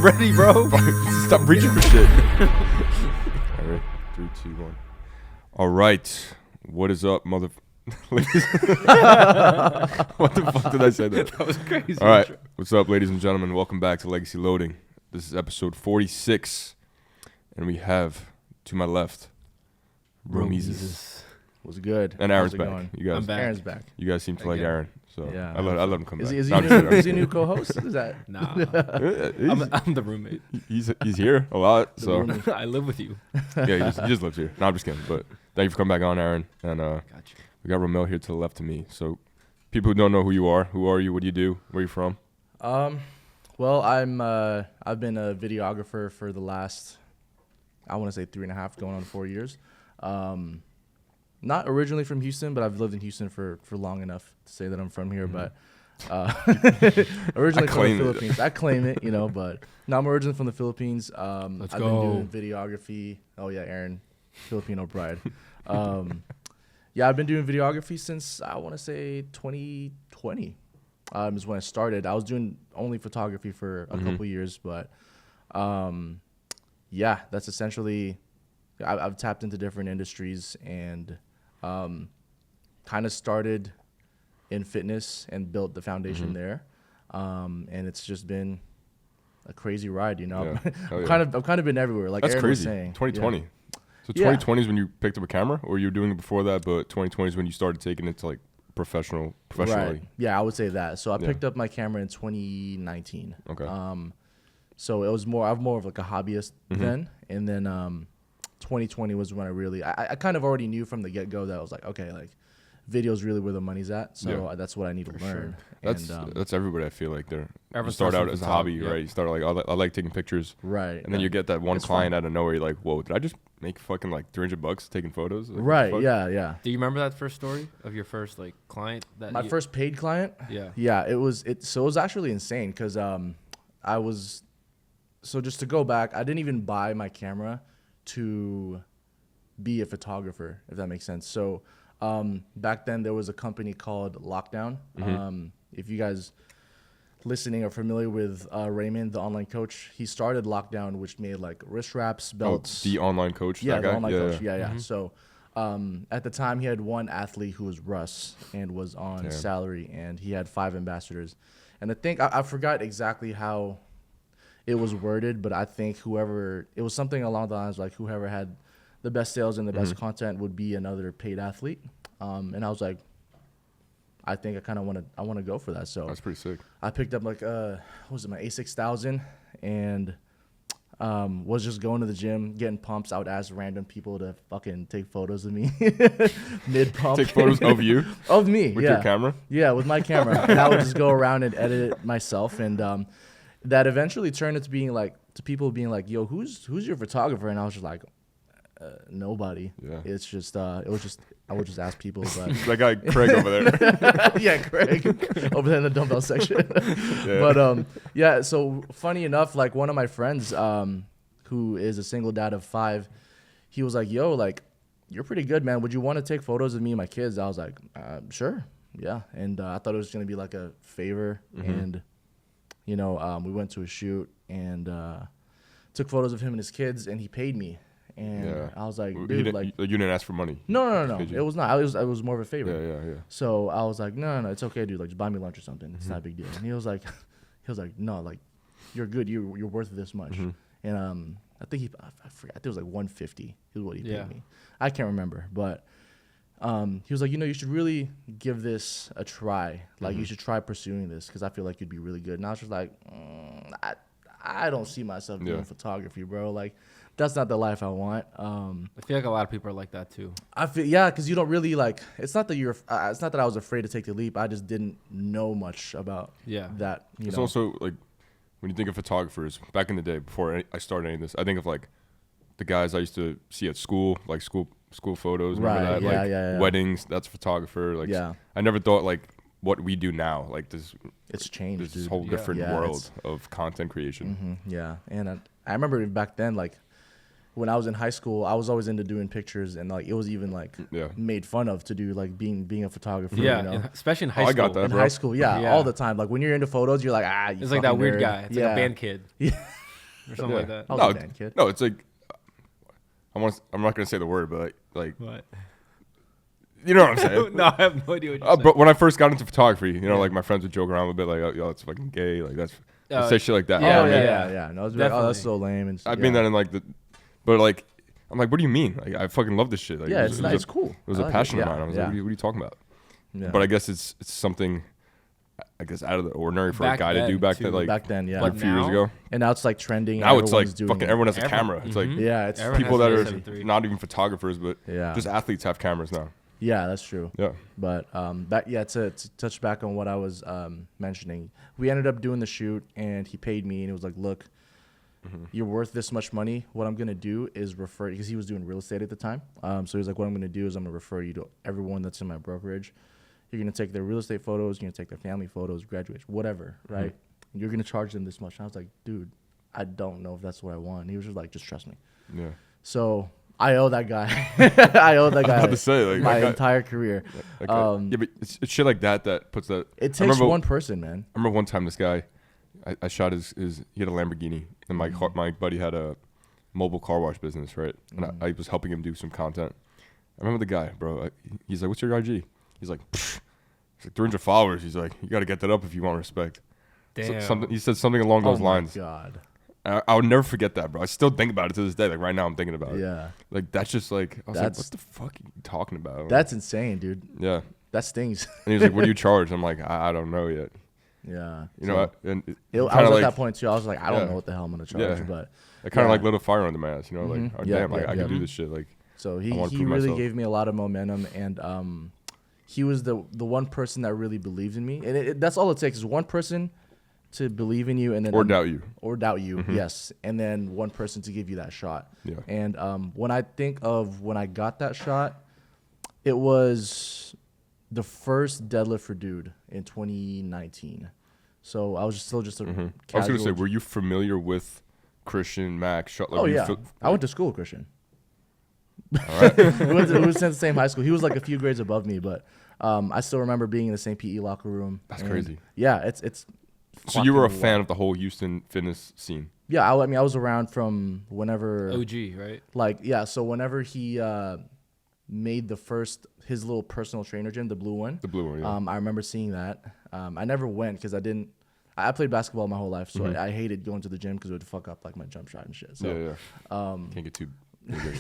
ready, bro. Stop reaching for shit. All right, 3, 2, 1. All right, what is up, mother? What the fuck did I say that? That was crazy. All right, what's up, ladies and gentlemen? Welcome back to Legacy Loading. This is episode 46, and we have to my left, Romeezus. Was good. And Aaron's How's it back. going? You guys, I'm back. Aaron's back. You guys seem to like Aaron, so Yeah. I let him come Is back. he, is, No, he I'm just new, kidding. is he a new co-host? Is that? Nah, I'm I'm the roommate. he's here a lot, so roomie. I live with you. yeah, he just lives here. No, I'm just kidding. But thank you for coming back on, Aaron. And Got you. we got Romel here to the left of me. So people who don't know who you are, what do you do, where are you from? Well, I've been a videographer for the last, I want to say 3.5, going on 4 years. Not originally from Houston, but I've lived in Houston for long enough to say that I'm from here. But originally from the Philippines. I claim it, but no, I'm originally from the Philippines. I've been doing videography. Oh yeah, Aaron, Filipino pride. Yeah, I've been doing videography since I want to say 2020 is when I started. I was doing only photography for a couple years, but yeah, that's essentially. I've tapped into different industries and kind of started in fitness and built the foundation there, and it's just been a crazy ride. Yeah. I've kind of been everywhere. Like That's Aaron was crazy. saying. 2020. Yeah. So 2020 is when you picked up a camera, or you were doing it before that, but 2020 is when you started taking it to like professionally. Right. Yeah, I would say that. So I Yeah. picked up my camera in 2019. Okay. So it was I'm more of like a hobbyist then, and then 2020 was when I kind of already knew from the get-go that I was like, okay, like video's really where the money's at, so that's what I need to learn. Sure. That's everybody. I feel like you Everyone start starts out with as a the top, hobby, yeah. right? You start like I like taking pictures, Right, and then you get that one It's client fun. out of nowhere. You're like, whoa, did I just make fucking like $300 taking photos? Like, what the right, fuck? yeah. Do you remember that first story of your first like client? My first paid client. Yeah. It was actually insane because so just to go back, I didn't even buy my camera to be a photographer, if that makes sense. So back then there was a company called Lockdown. If you guys listening are familiar with Raymond, the online coach, he started Lockdown, which made like wrist wraps, belts. The online coach. Yeah, that the guy? online coach. Yeah. So at the time, he had one athlete who was Russ and was on salary, and he had 5 ambassadors. And I think I forgot exactly how it was worded, but I think it was something along the lines like whoever had the best sales and the best content would be another paid athlete. And I was like, I think I kind of want to go for that. So That's pretty sick. I picked up like what was it, my A6000, and was just going to the gym, getting pumps. I would ask random people to fucking take photos of me mid pump. Take photos of you Of me, with yeah. your camera. Yeah, with my camera. And I would just go around and edit it myself, and that eventually turned into being like people being like, "Yo, who's your photographer?" And I was just like, nobody. Yeah. It's just I would just ask people, but That guy Craig over there. yeah, Craig over there in the dumbbell section. Yeah. But yeah, so funny enough, like one of my friends who is a single dad of 5, he was like, "Yo, like you're pretty good, man. Would you want to take photos of me and my kids?" I was like, "Sure, yeah." And I thought it was gonna be like a favor, and we went to a shoot and took photos of him and his kids, and he paid me. And I was like, dude, you didn't ask for money. No. It was not. It was more of a favor. Yeah. So I was like, no, it's okay, dude. Like, just buy me lunch or something. It's not a big deal. And he was like, no, like, you're good. You're worth this much. And I think I forgot. I think it was like $150 is what he paid me. I can't remember, but he was like, you should really give this a try. Like, you should try pursuing this because I feel like you'd be really good. And I was just like, I don't see myself doing photography, bro. Like, that's not the life I want. I feel like a lot of people are like that too. I feel because you don't really like. It's not that it's not that I was afraid to take the leap. I just didn't know much about that. It's also like when you think of photographers back in the day before I started any of this. I think of like the guys I used to see at school, like school photos. Remember that? Yeah. Weddings. That's a photographer. Like I never thought like what we do now. Like this. It's changed. This whole different world of content creation. Yeah, and I remember back then like. When I was in high school, I was always into doing pictures, and like it was even like made fun of to do like being a photographer. Yeah, especially in high school. I got that, high school, all the time. Like when you're into photos, you're like it's like that weird guy. It's like a band kid. or something like that. I was a band kid. No, it's like I'm not gonna say the word, but like What? you know what I'm saying? No, I have no idea what you're saying. But when I first got into photography, you know, like my friends would joke around a bit, like, "Oh, yo, it's fucking gay," like that's say shit like that. Yeah, Oh, I mean, yeah. No, I was like, oh, that's so lame. And I mean that in like but like I'm like, what do you mean? Like I fucking love this shit. Like, yeah, it's cool. It was a passion of mine. I was like, what are you talking about? Yeah. But I guess it's something, I guess, out of the ordinary for a guy to do back then, yeah, like a few years ago. And now it's like trending. Now it's like fucking everyone has a camera. It's like it's people that are not even photographers, but just athletes have cameras now. Yeah, that's true. Yeah. But to touch back on what I was mentioning, we ended up doing the shoot, and he paid me, and it was like, look, you're worth this much money. What I'm gonna do is refer, because he was doing real estate at the time. So he was like, what I'm gonna do is I'm gonna refer you to everyone that's in my brokerage. You're gonna take their real estate photos, you're gonna take their family photos, graduation, whatever, right? You're gonna charge them this much. And I was like, dude, I don't know if that's what I want. And he was just like, just trust me. Yeah. So I owe that guy. I owe that guy. I was about to say, like, my entire career. Yeah, but it's shit like that puts that. It takes one person, man. I remember one time this guy, I shot his he had a Lamborghini, and my buddy had a mobile car wash business, right? And I was helping him do some content. I remember the guy, bro. He's like, "What's your IG?" He's like, "Pfft." He's like 300 followers. He's like, "You got to get that up if you want respect." Damn. He said something along those lines. Oh my God. I'll never forget that, bro. I still think about it to this day. Like right now, I'm thinking about it. Yeah. Like that's just like I was like, what the fuck are you talking about? That's insane, dude. Yeah. That stings. And he was like, "What do you charge?" I'm like, I don't know yet. Yeah. You know, and I was at that point too. I was like, I don't know what the hell I'm gonna charge, but I kind of like lit a fire under my ass. You know, like damn, I can do this shit. Like, so he really gave me a lot of momentum, and he was the one person that really believed in me, and that's all it takes is one person to believe in you, and then doubt you, yes, and then one person to give you that shot. Yeah. And when I think of when I got that shot, it was the first deadlift for dude in 2019. So I was still just a casual. I was gonna say, were you familiar with Christian, Max? Like, oh yeah, I went to school with Christian. All right. we was in the same high school. He was like a few grades above me, but I still remember being in the same PE locker room. That's crazy. Yeah, it's. So you were a fan of the whole Houston fitness scene? Yeah, I mean, I was around from whenever. OG, right? Like, yeah, so whenever he made his little personal trainer gym, the blue one. The blue one, yeah. I remember seeing that. I never went because I played basketball my whole life, so I hated going to the gym because it would fuck up like my jump shot and shit. So, yeah. Can't get too.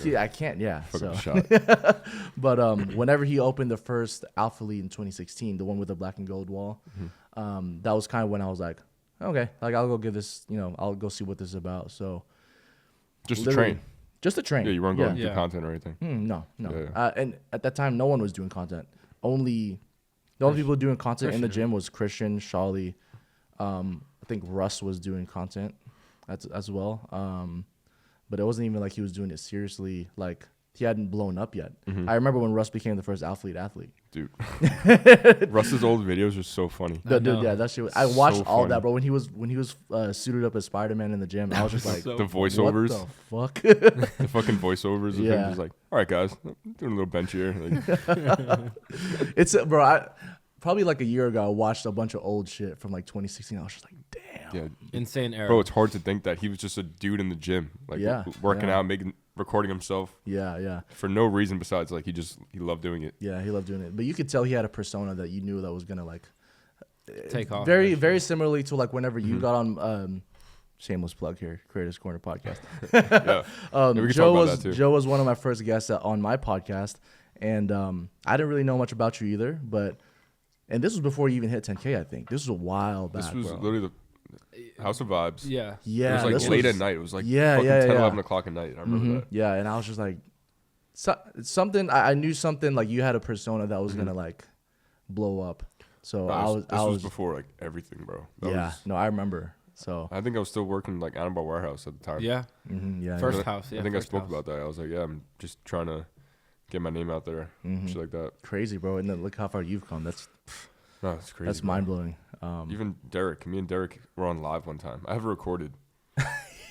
Yeah, I can't. Yeah. Fuck so. up the shot. But whenever he opened the first alphalete in 2016, the one with the black and gold wall, that was kind of when I was like, okay, like I'll go give this, I'll go see what this is about. So. Just to train. Just to train. Yeah, you weren't going to do content or anything. No. Yeah. And at that time, no one was doing content. The only people doing content in the gym was Christian, Shawley. I think Russ was doing content as well. But it wasn't even like he was doing it seriously. Like he hadn't blown up yet. I remember when Russ became the first athlete. Dude, Russ's old videos are so funny. Dude, yeah, that shit. I watched all that, bro. When he was suited up as Spider-Man in the gym, I was just like, the voiceovers, what the fuck? The fucking voiceovers of him just like, all right, guys, I'm doing a little bench here. Like, it's bro. Probably like a year ago, I watched a bunch of old shit from like 2016. I was just like, damn. Yeah, insane era. Bro, it's hard to think that he was just a dude in the gym, like working out, recording himself. Yeah. For no reason besides like he loved doing it. Yeah, he loved doing it. But you could tell he had a persona that you knew that was gonna like take off. Very, very similarly to like whenever you got on shameless plug here, Creators Corner podcast. Joe was one of my first guests on my podcast, and I didn't really know much about you either, but. And this was before you even hit 10K, I think. This was a while back. This was literally the House of Vibes. Yeah. Yeah. It was like late at night. It was like 10, 11 o'clock at night. I remember that. Yeah, and I was just like, something, I knew something, like you had a persona that was going to like blow up. So this was before like everything, bro. I remember. So I think I was still working like Annabelle Warehouse at the time. Yeah. Yeah. First house. Yeah. I think I spoke about that. I was like, yeah, I'm just trying to get my name out there, shit like that. Crazy, bro. And then look how far you've come. That's crazy. That's mind blowing. Even me and Derek were on live one time. I have it recorded.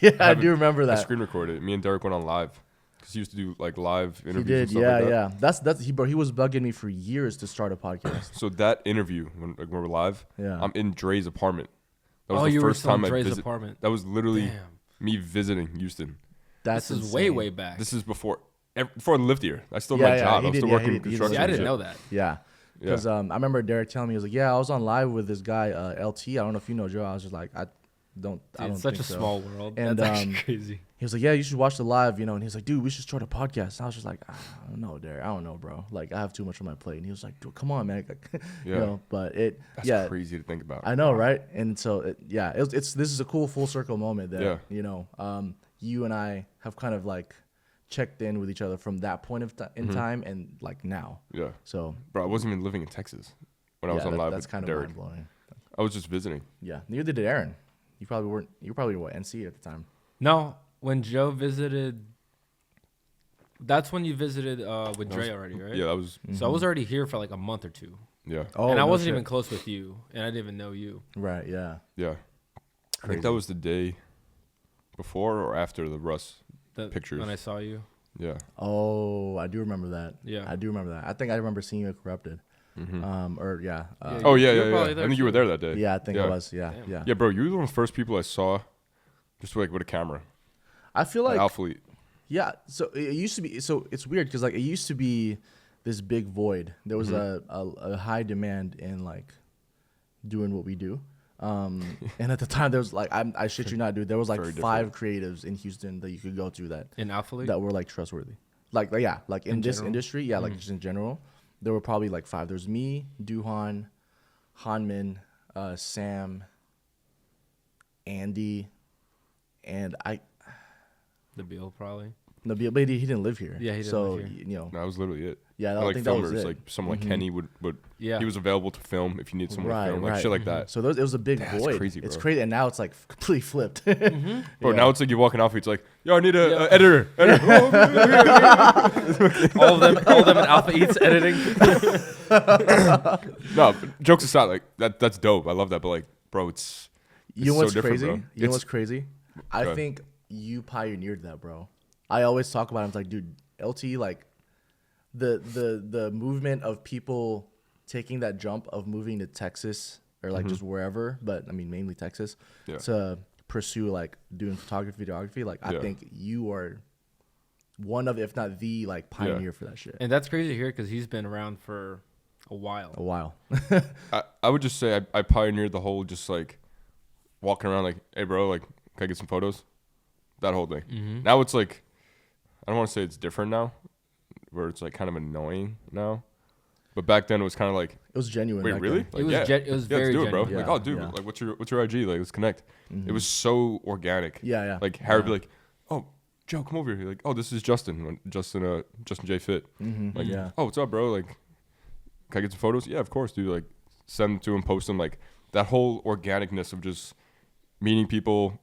I do remember that. I screen recorded. Me and Derek went on live because he used to do like live interviews. He did, and stuff like that. That's he was bugging me for years to start a podcast. So that interview when we were live, I'm in Dre's apartment. That was the first time I Dre's visited. apartment. That was literally me visiting Houston. This is way back. This is before I lived here. I still had my job. I was still working in construction. I didn't know that. Yeah. Because I remember Derek telling me, he was like, yeah, I was on live with this guy, LT. I don't know if you know Joe. I was just like, I don't it's such a small world. And that's actually crazy. He was like, yeah, you should watch the live, and he was like, dude, we should start a podcast. And I was just like, I don't know, Derek. I don't know, bro. Like, I have too much on my plate. And he was like, dude, come on, man. But that's crazy to think about. I know, right? And so, this is a cool full circle moment that, you and I have kind of like checked in with each other from that point in time and like now. Yeah. So, bro, I wasn't even living in Texas when I was on live. That's kind of mind blowing. I was just visiting. Yeah. Neither did Aaron. You probably weren't. You were probably NC at the time. No, when Joe visited, that's when you visited with Dre already, right? Yeah, that was. So I was already here for like a month or two. Yeah. Oh, and I wasn't even close with you, and I didn't even know you. Right. Yeah. Yeah. I think that was the day before or after the Russ pictures. When I saw you. Yeah. Oh, I do remember that. Yeah. I do remember that. I think I remember seeing you at Corrupted. Yeah. I think you were there that day. Yeah, I think I was. Yeah. Damn. Yeah. Yeah, bro, you were one of the first people I saw just like with a camera. I feel like alphalete. Yeah. So it used to be. So it's weird because like it used to be this big void. There was a high demand in like doing what we do. And at the time there was like I shit you not, dude. There was like 5 creatives in Houston that you could go to that in alphalete that were like trustworthy. Like in this industry, like just in general, there were probably like 5. There's me, Duhan, Hanmin, Sam, Andy, and Nabil probably. Nabil, but he didn't live here. Yeah, he didn't live here. That was literally it. Yeah, I think filmers, that was it. like someone like Kenny would he was available to film if you need someone to film, like shit like that. So it was a big void. Crazy, bro. It's crazy, and now it's like completely flipped. Bro, now it's like you're walking off, it's like, yo, I need a editor. all of them in Alpha Eats editing. No, jokes aside, like that's dope. I love that, but like, bro, it's you know what's so crazy? Bro. You know what's crazy? I think you pioneered that, bro. I always talk about it. I'm like, dude, LT, like the movement of people taking that jump of moving to Texas or like just wherever, but I mean mainly Texas, to pursue like doing photography, videography. Like I think you are one of, if not the like pioneer for that shit. And that's crazy to hear because he's been around for a while. I would just say I pioneered the whole just like walking around like, hey bro, like can I get some photos? That whole thing. Now it's like, I don't want to say it's different now, where it's like kind of annoying now, but back then it was kind of like, it was genuine. Wait, really? Like, it was let's very do it, bro. genuine. Like, oh, dude, like what's your IG? Like, let's connect. It was so organic. Yeah. Like Harry would be like, oh, Joe, come over here. Like, oh, this is Justin J Fit. Like, oh, what's up, bro? Like, can I get some photos? Yeah, of course, dude. Like, send them to him, post them. Like that whole organicness of just meeting people,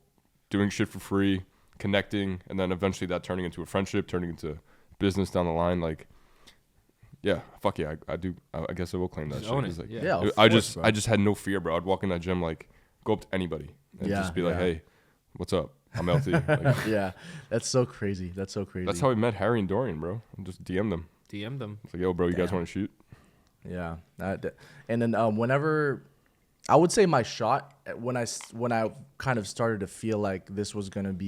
doing shit for free, connecting, and then eventually that turning into a friendship, turning into business down the line. Like, yeah, fuck yeah, I do. I guess I will claim that shit. Like, I just had no fear, bro. I'd walk in that gym, like, go up to anybody and just be like, hey, what's up? I'm LT. Like, yeah, that's so crazy. That's how we met Harry and Dorian, bro. And just DM'd them. It's like, yo, bro, you guys want to shoot? Yeah, and then whenever, I would say my shot when I kind of started to feel like this was gonna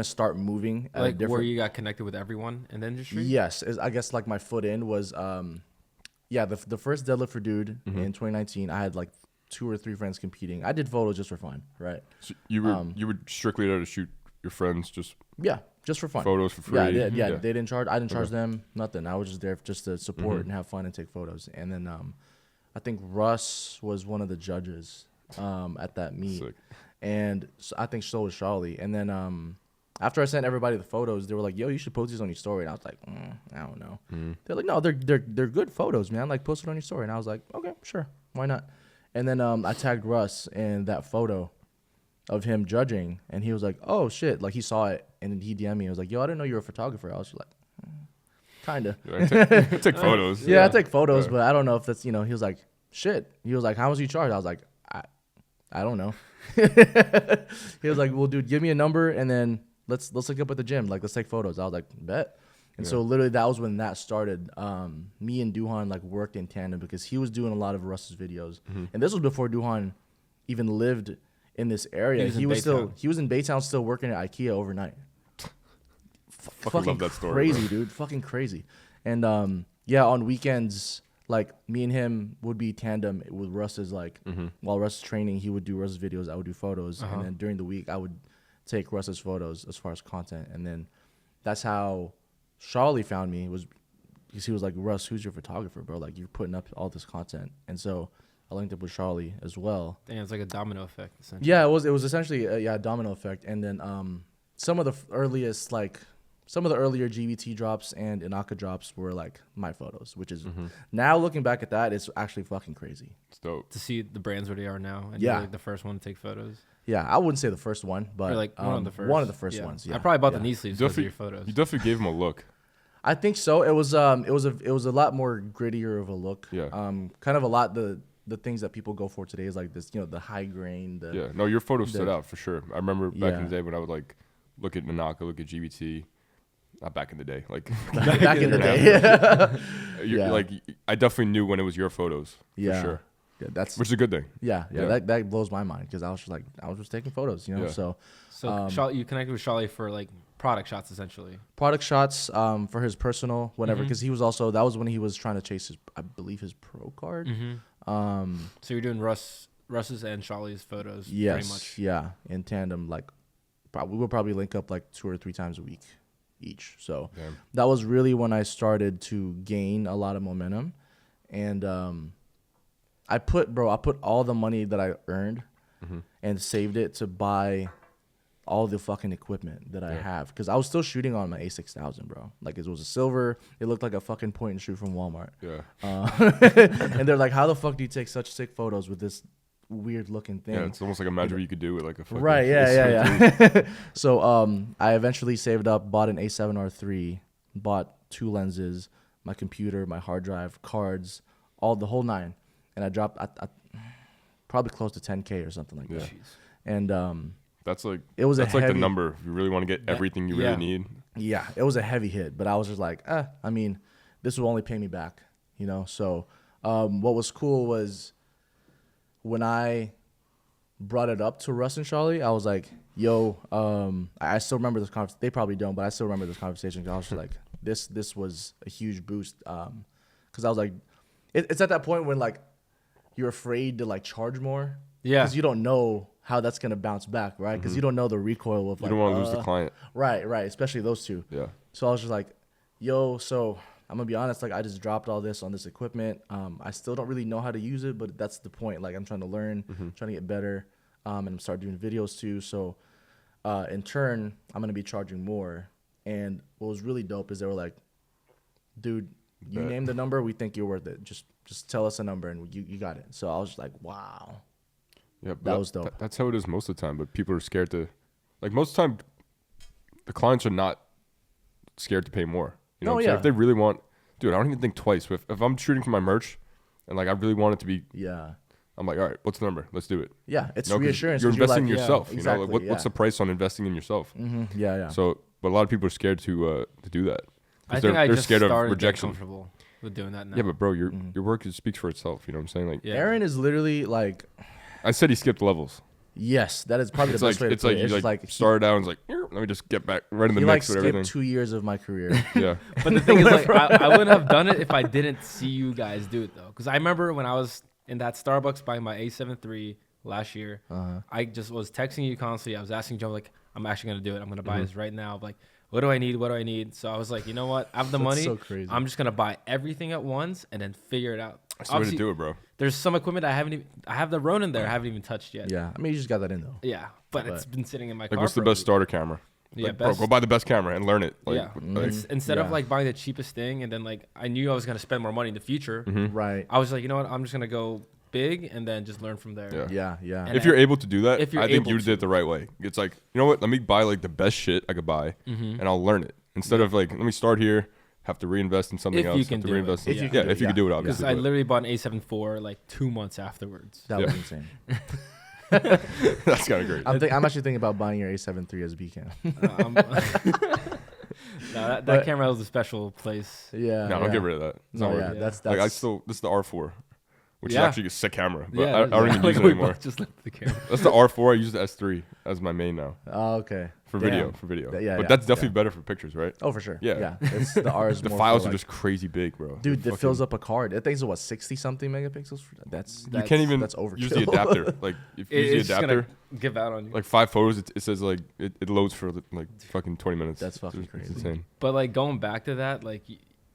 start moving. Like where you got connected with everyone in the industry? Yes. I guess like my foot in was, the first Deadlift for Dude in 2019, I had like 2 or 3 friends competing. I did photos just for fun, right? So you were strictly there to shoot your friends just for fun. Photos for free. They didn't charge. I didn't charge them nothing. I was just there just to support and have fun and take photos. And then I think Russ was one of the judges at that meet. Sick. And so I think so was Charlie. And then after I sent everybody the photos, they were like, yo, you should post these on your story. And I was like, I don't know. They're like, no, they're good photos, man. Like, post it on your story. And I was like, okay, sure. Why not? And then I tagged Russ in that photo of him judging. And he was like, oh, shit. Like, he saw it. And then he DM'd me. He was like, yo, I didn't know you were a photographer. I was just like, kind of. I take photos. I take photos, but I don't know if that's, he was like, shit. He was like, how much you charge? I was like, I don't know. He was like, well, dude, give me a number and then let's link up at the gym. Like, let's take photos. I was like, bet. And so literally that was when that started. Me and Duhan like worked in tandem because he was doing a lot of Russ's videos. And this was before Duhan even lived in this area. He was in Baytown. He was in Baytown still working at IKEA overnight. Fucking love that story, crazy, bro. dude. Fucking crazy. And yeah, on weekends, like me and him would be tandem with Russ's like while Russ is training, he would do Russ's videos, I would do photos, and then during the week I would take Russ's photos as far as content. And then that's how Charlie found me, was because he was like, Russ, who's your photographer, bro? Like, you're putting up all this content. And so I linked up with Charlie as well. Dang, it's like a domino effect, essentially. Yeah, it was essentially a domino effect. And then some of the earlier GBT drops and Inaka drops were like my photos, which is now looking back at that, it's actually fucking crazy. It's dope. To see the brands where they are now. And Yeah. you're like the first one to take photos. Yeah, I wouldn't say the first one, but Or like one of the first. One of the first Yeah. ones. Yeah, I probably bought yeah. the knee sleeves because of your photos. You definitely gave him a look. I think so. It was a lot more grittier of a look. Yeah. Kind of a lot the things that people go for today is like this, the high grain. Yeah. No, your photos stood out for sure. I remember back in Yeah. the day when I would like look at Nanaka, look at GBT. Not back in the day, like back in the day. you're, Yeah. like I definitely knew when it was your photos. Yeah. For sure. Yeah, that's Which is a good thing. yeah. Yeah. That blows my mind because I was just taking photos, Yeah. So So you connected with Charlie for like product shots, essentially. product shots for his personal whatever, Mhm. because he was also, that was when he was trying to chase his, I believe, his pro card. So you're doing Russ's and Charlie's photos pretty Yes, much. yeah, in tandem. Like, we will probably link up like 2 or 3 times a week each. So Damn. that was really when I started to gain a lot of momentum, and I put all the money that I earned and saved it to buy all the fucking equipment that I have, because I was still shooting on my A6000, bro. Like, it was a silver. It looked like a fucking point and shoot from Walmart. Yeah. And they're like, how the fuck do you take such sick photos with this weird looking thing? Yeah, it's almost like imagine what you could do with like a fucking Right, yeah. So I eventually saved up, bought an A7R3, bought 2 lenses, my computer, my hard drive, cards, the whole 9. And I dropped probably close to 10K or something like that. And That's like it was that's a like heavy, the number. If you really want to get everything you really need. Yeah, it was a heavy hit, but I was just like, I mean, this will only pay me back, So what was cool was when I brought it up to Russ and Charlie, I was like, yo, I still remember this conversation. They probably don't, but I still remember this conversation. 'Cause I was just like, this was a huge boost. Because I was like, it's at that point when like you're afraid to like charge more. Yeah. Because you don't know how that's gonna bounce back, right? Because you don't know the recoil of You like. don't want to lose the client. Right, especially those two. Yeah. So I was just like, yo, so I'm gonna be honest, like I just dropped all this on this equipment. I still don't really know how to use it, but that's the point. Like, I'm trying to learn, trying to get better, and I'm start doing videos too. So in turn, I'm gonna be charging more. And what was really dope is they were like, dude, you name the number, we think you're worth it. Just tell us a number and you got it. So I was just like, wow. Yeah, but That was dope. That's how it is most of the time. But people are scared to, like most of the time, the clients are not scared to pay more. You know Oh, what I'm saying? yeah. If they really want, dude, I don't even think twice. If I'm shooting for my merch, and like I really want it to be, Yeah. I'm like, all right, what's the number? Let's do it. Yeah, it's You know, 'cause reassurance. You're 'cause investing in like, yourself. yeah, You know, like exactly, what's the price on investing in yourself? Yeah. So, but a lot of people are scared to do that. 'Cause I think they're I just scared of started to get rejection. comfortable with doing that now. Yeah, but bro, your work speaks for itself. You know what I'm saying? Like, Yeah. Aaron is literally like, I said he skipped levels. yes, that is probably It's the like best way to it's put like it. you It's just like started out and was like, "Here, let me just get back right in the he like mix with skipped everything." 2 years of my career. Yeah, But the thing is, like, I wouldn't have done it if I didn't see you guys do it, though. Because I remember when I was in that Starbucks buying my A7 III last year, I just was texting you constantly. I was asking Joe, like, I'm actually going to do it. I'm going to buy this right now. Like, what do I need? What do I need? So I was like, you know what? I have the That's money. so crazy. I'm just going to buy everything at once and then figure it out. that's the way to Obviously, do it, bro. there's some equipment I have the Ronin there I haven't even touched yet. Yeah, I mean, you just got that in though. Yeah, but it's been sitting in my car. Like, what's the for a best week. starter camera? Yeah, Like, bro, best- go buy the best camera and learn it. Like, Yeah. like, Instead of Yeah. like buying the cheapest thing and then like I knew I was gonna spend more money in the future, Right. I was like, you know what, I'm just gonna go big and then just learn from there. Yeah. Yeah. And if you're able to do that, if you're I think able you to. did it the right way. It's like, you know what? Let me buy like the best shit I could buy, and I'll learn it instead of like, let me start here, have to reinvest in something If else. you can have to do it. reinvest If in, you can do if it, you can do it, Because obviously. I but literally bought an A7 IV like 2 months afterwards. That Yeah. was insane. that's kind of great. I'm actually thinking about buying your A7 III as a B cam. No, that But- camera was a special place. Yeah. No, don't get rid of that. It's not No, worth yeah, it. that's Like, this is the R4. which is actually a sick camera. But Yeah, I don't even use it anymore. Just look at the camera. That's the R4. I use the S3 as my main now. Oh, okay. For Damn. video. Yeah, but that's definitely better for pictures, right? Oh, for sure. Yeah. It's, the R is The more files for, are like, just crazy big, bro. dude, it fills up a card. That thing's what 60 something megapixels. You can't even that's overkill. use the adapter. Like if you use the adapter, give out on you. like 5 photos, it says like it loads for like fucking 20 minutes. That's fucking It's crazy. insane. But like going back to that, like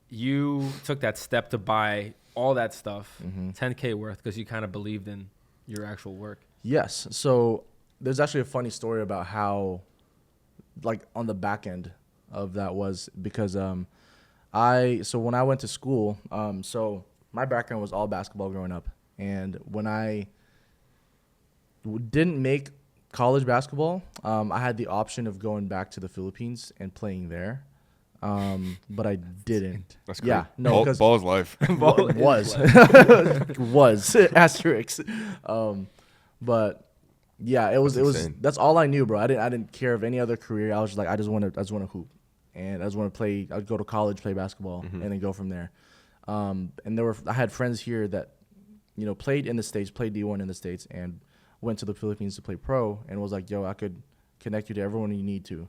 you took that step to buy all that stuff, 10K worth, because you kind of believed in your actual work. Yes. So there's actually a funny story about how, like, on the back end of that was because so when I went to school, so my background was all basketball growing up, and when I didn't make college basketball, I had the option of going back to the Philippines and playing there. But I didn't. That's cool. Yeah, no, because ball is life. was asterisk. But yeah, it was insane. that's all I knew, bro. I didn't care of any other career. I was just like, I just want to hoop, and I just want to play. I'd go to college, play basketball, and then go from there. And I had friends here that, played in the States, played D1 in the States, and went to the Philippines to play pro, and was like, yo, I could connect you to everyone you need to.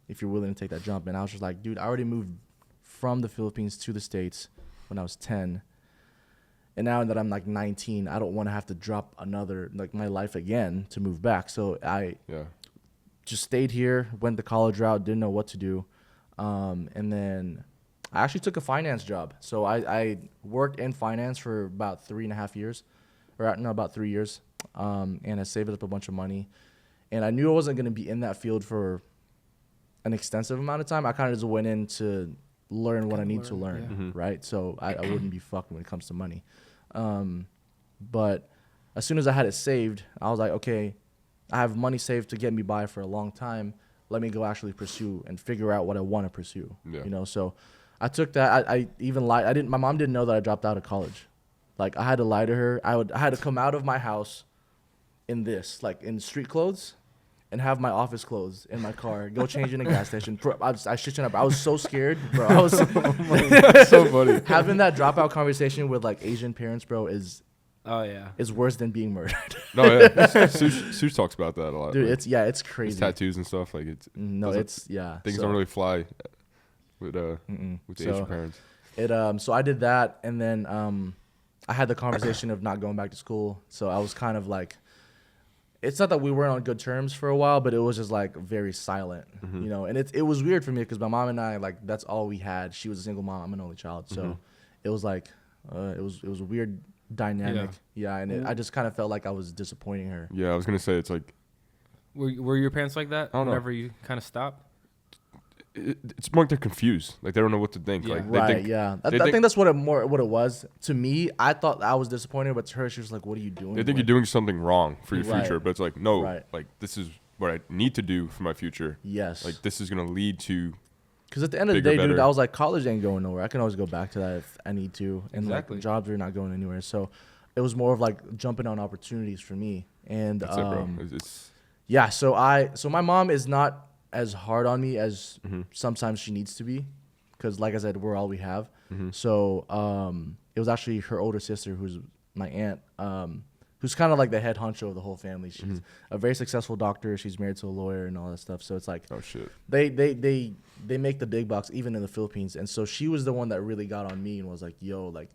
If you're willing to take that jump. And I was just like, dude, I already moved from the Philippines to the States when I was 10. And now that I'm like 19, I don't want to have to drop my life again to move back. So I just stayed here, went the college route, didn't know what to do. And then I actually took a finance job. So I worked in finance for about 3.5 years, about 3 years. And I saved up a bunch of money. And I knew I wasn't going to be in that field for an extensive amount of time. I kind of just went in to learn what I need to learn, right? So I wouldn't be fucking when it comes to money. But as soon as I had it saved, I was like, okay, I have money saved to get me by for a long time. Let me go actually pursue and figure out what I want to pursue. Yeah. So I took that. I even lied. My mom didn't know that I dropped out of college. Like, I had to lie to her. I had to come out of my house in street clothes, and have my office clothes in my car, go change in a gas station. I shit you not, I was so scared, bro. I was so funny. Having that dropout conversation with like Asian parents, bro, is worse than being murdered. No, yeah. Sush talks about that a lot. Dude, like, it's crazy. his tattoos and stuff, like things don't really fly with the Asian parents. So I did that, and then I had the conversation of not going back to school. So I was kind of like, it's not that we weren't on good terms for a while, but it was just like very silent, and it was weird for me because my mom and I, like, that's all we had. She was a single mom, I'm an only child. So it was like, it was a weird dynamic. And I just kind of felt like I was disappointing her. Yeah, I was going to say, it's like, Were your parents like that? I don't know. Whenever you kind of stopped? It's more like they're confused. Like, they don't know what to think. Yeah. Like, Right, think, yeah. I think that's what it was. To me, I thought I was disappointed, but to her, she was like, what are you doing? They think you're doing something wrong for your Right. future, but it's like, no, Right. like, this is what I need to do for my future. Yes. Like, this is going to lead to... Because at the end of the bigger, day, dude, better. I was like, college ain't going nowhere. I can always go back to that if I need to. And Exactly. like, jobs are not going anywhere. So it was more of like jumping on opportunities for me. And That's it, bro. It's yeah, so my mom is not as hard on me as sometimes she needs to be, because like I said, we're all we have. So it was actually her older sister, who's my aunt, who's kind of like the head honcho of the whole family. She's a very successful doctor. She's married to a lawyer and all that stuff. So it's like, oh, shit. they make the big bucks even in the Philippines. And so she was the one that really got on me and was like, yo, like,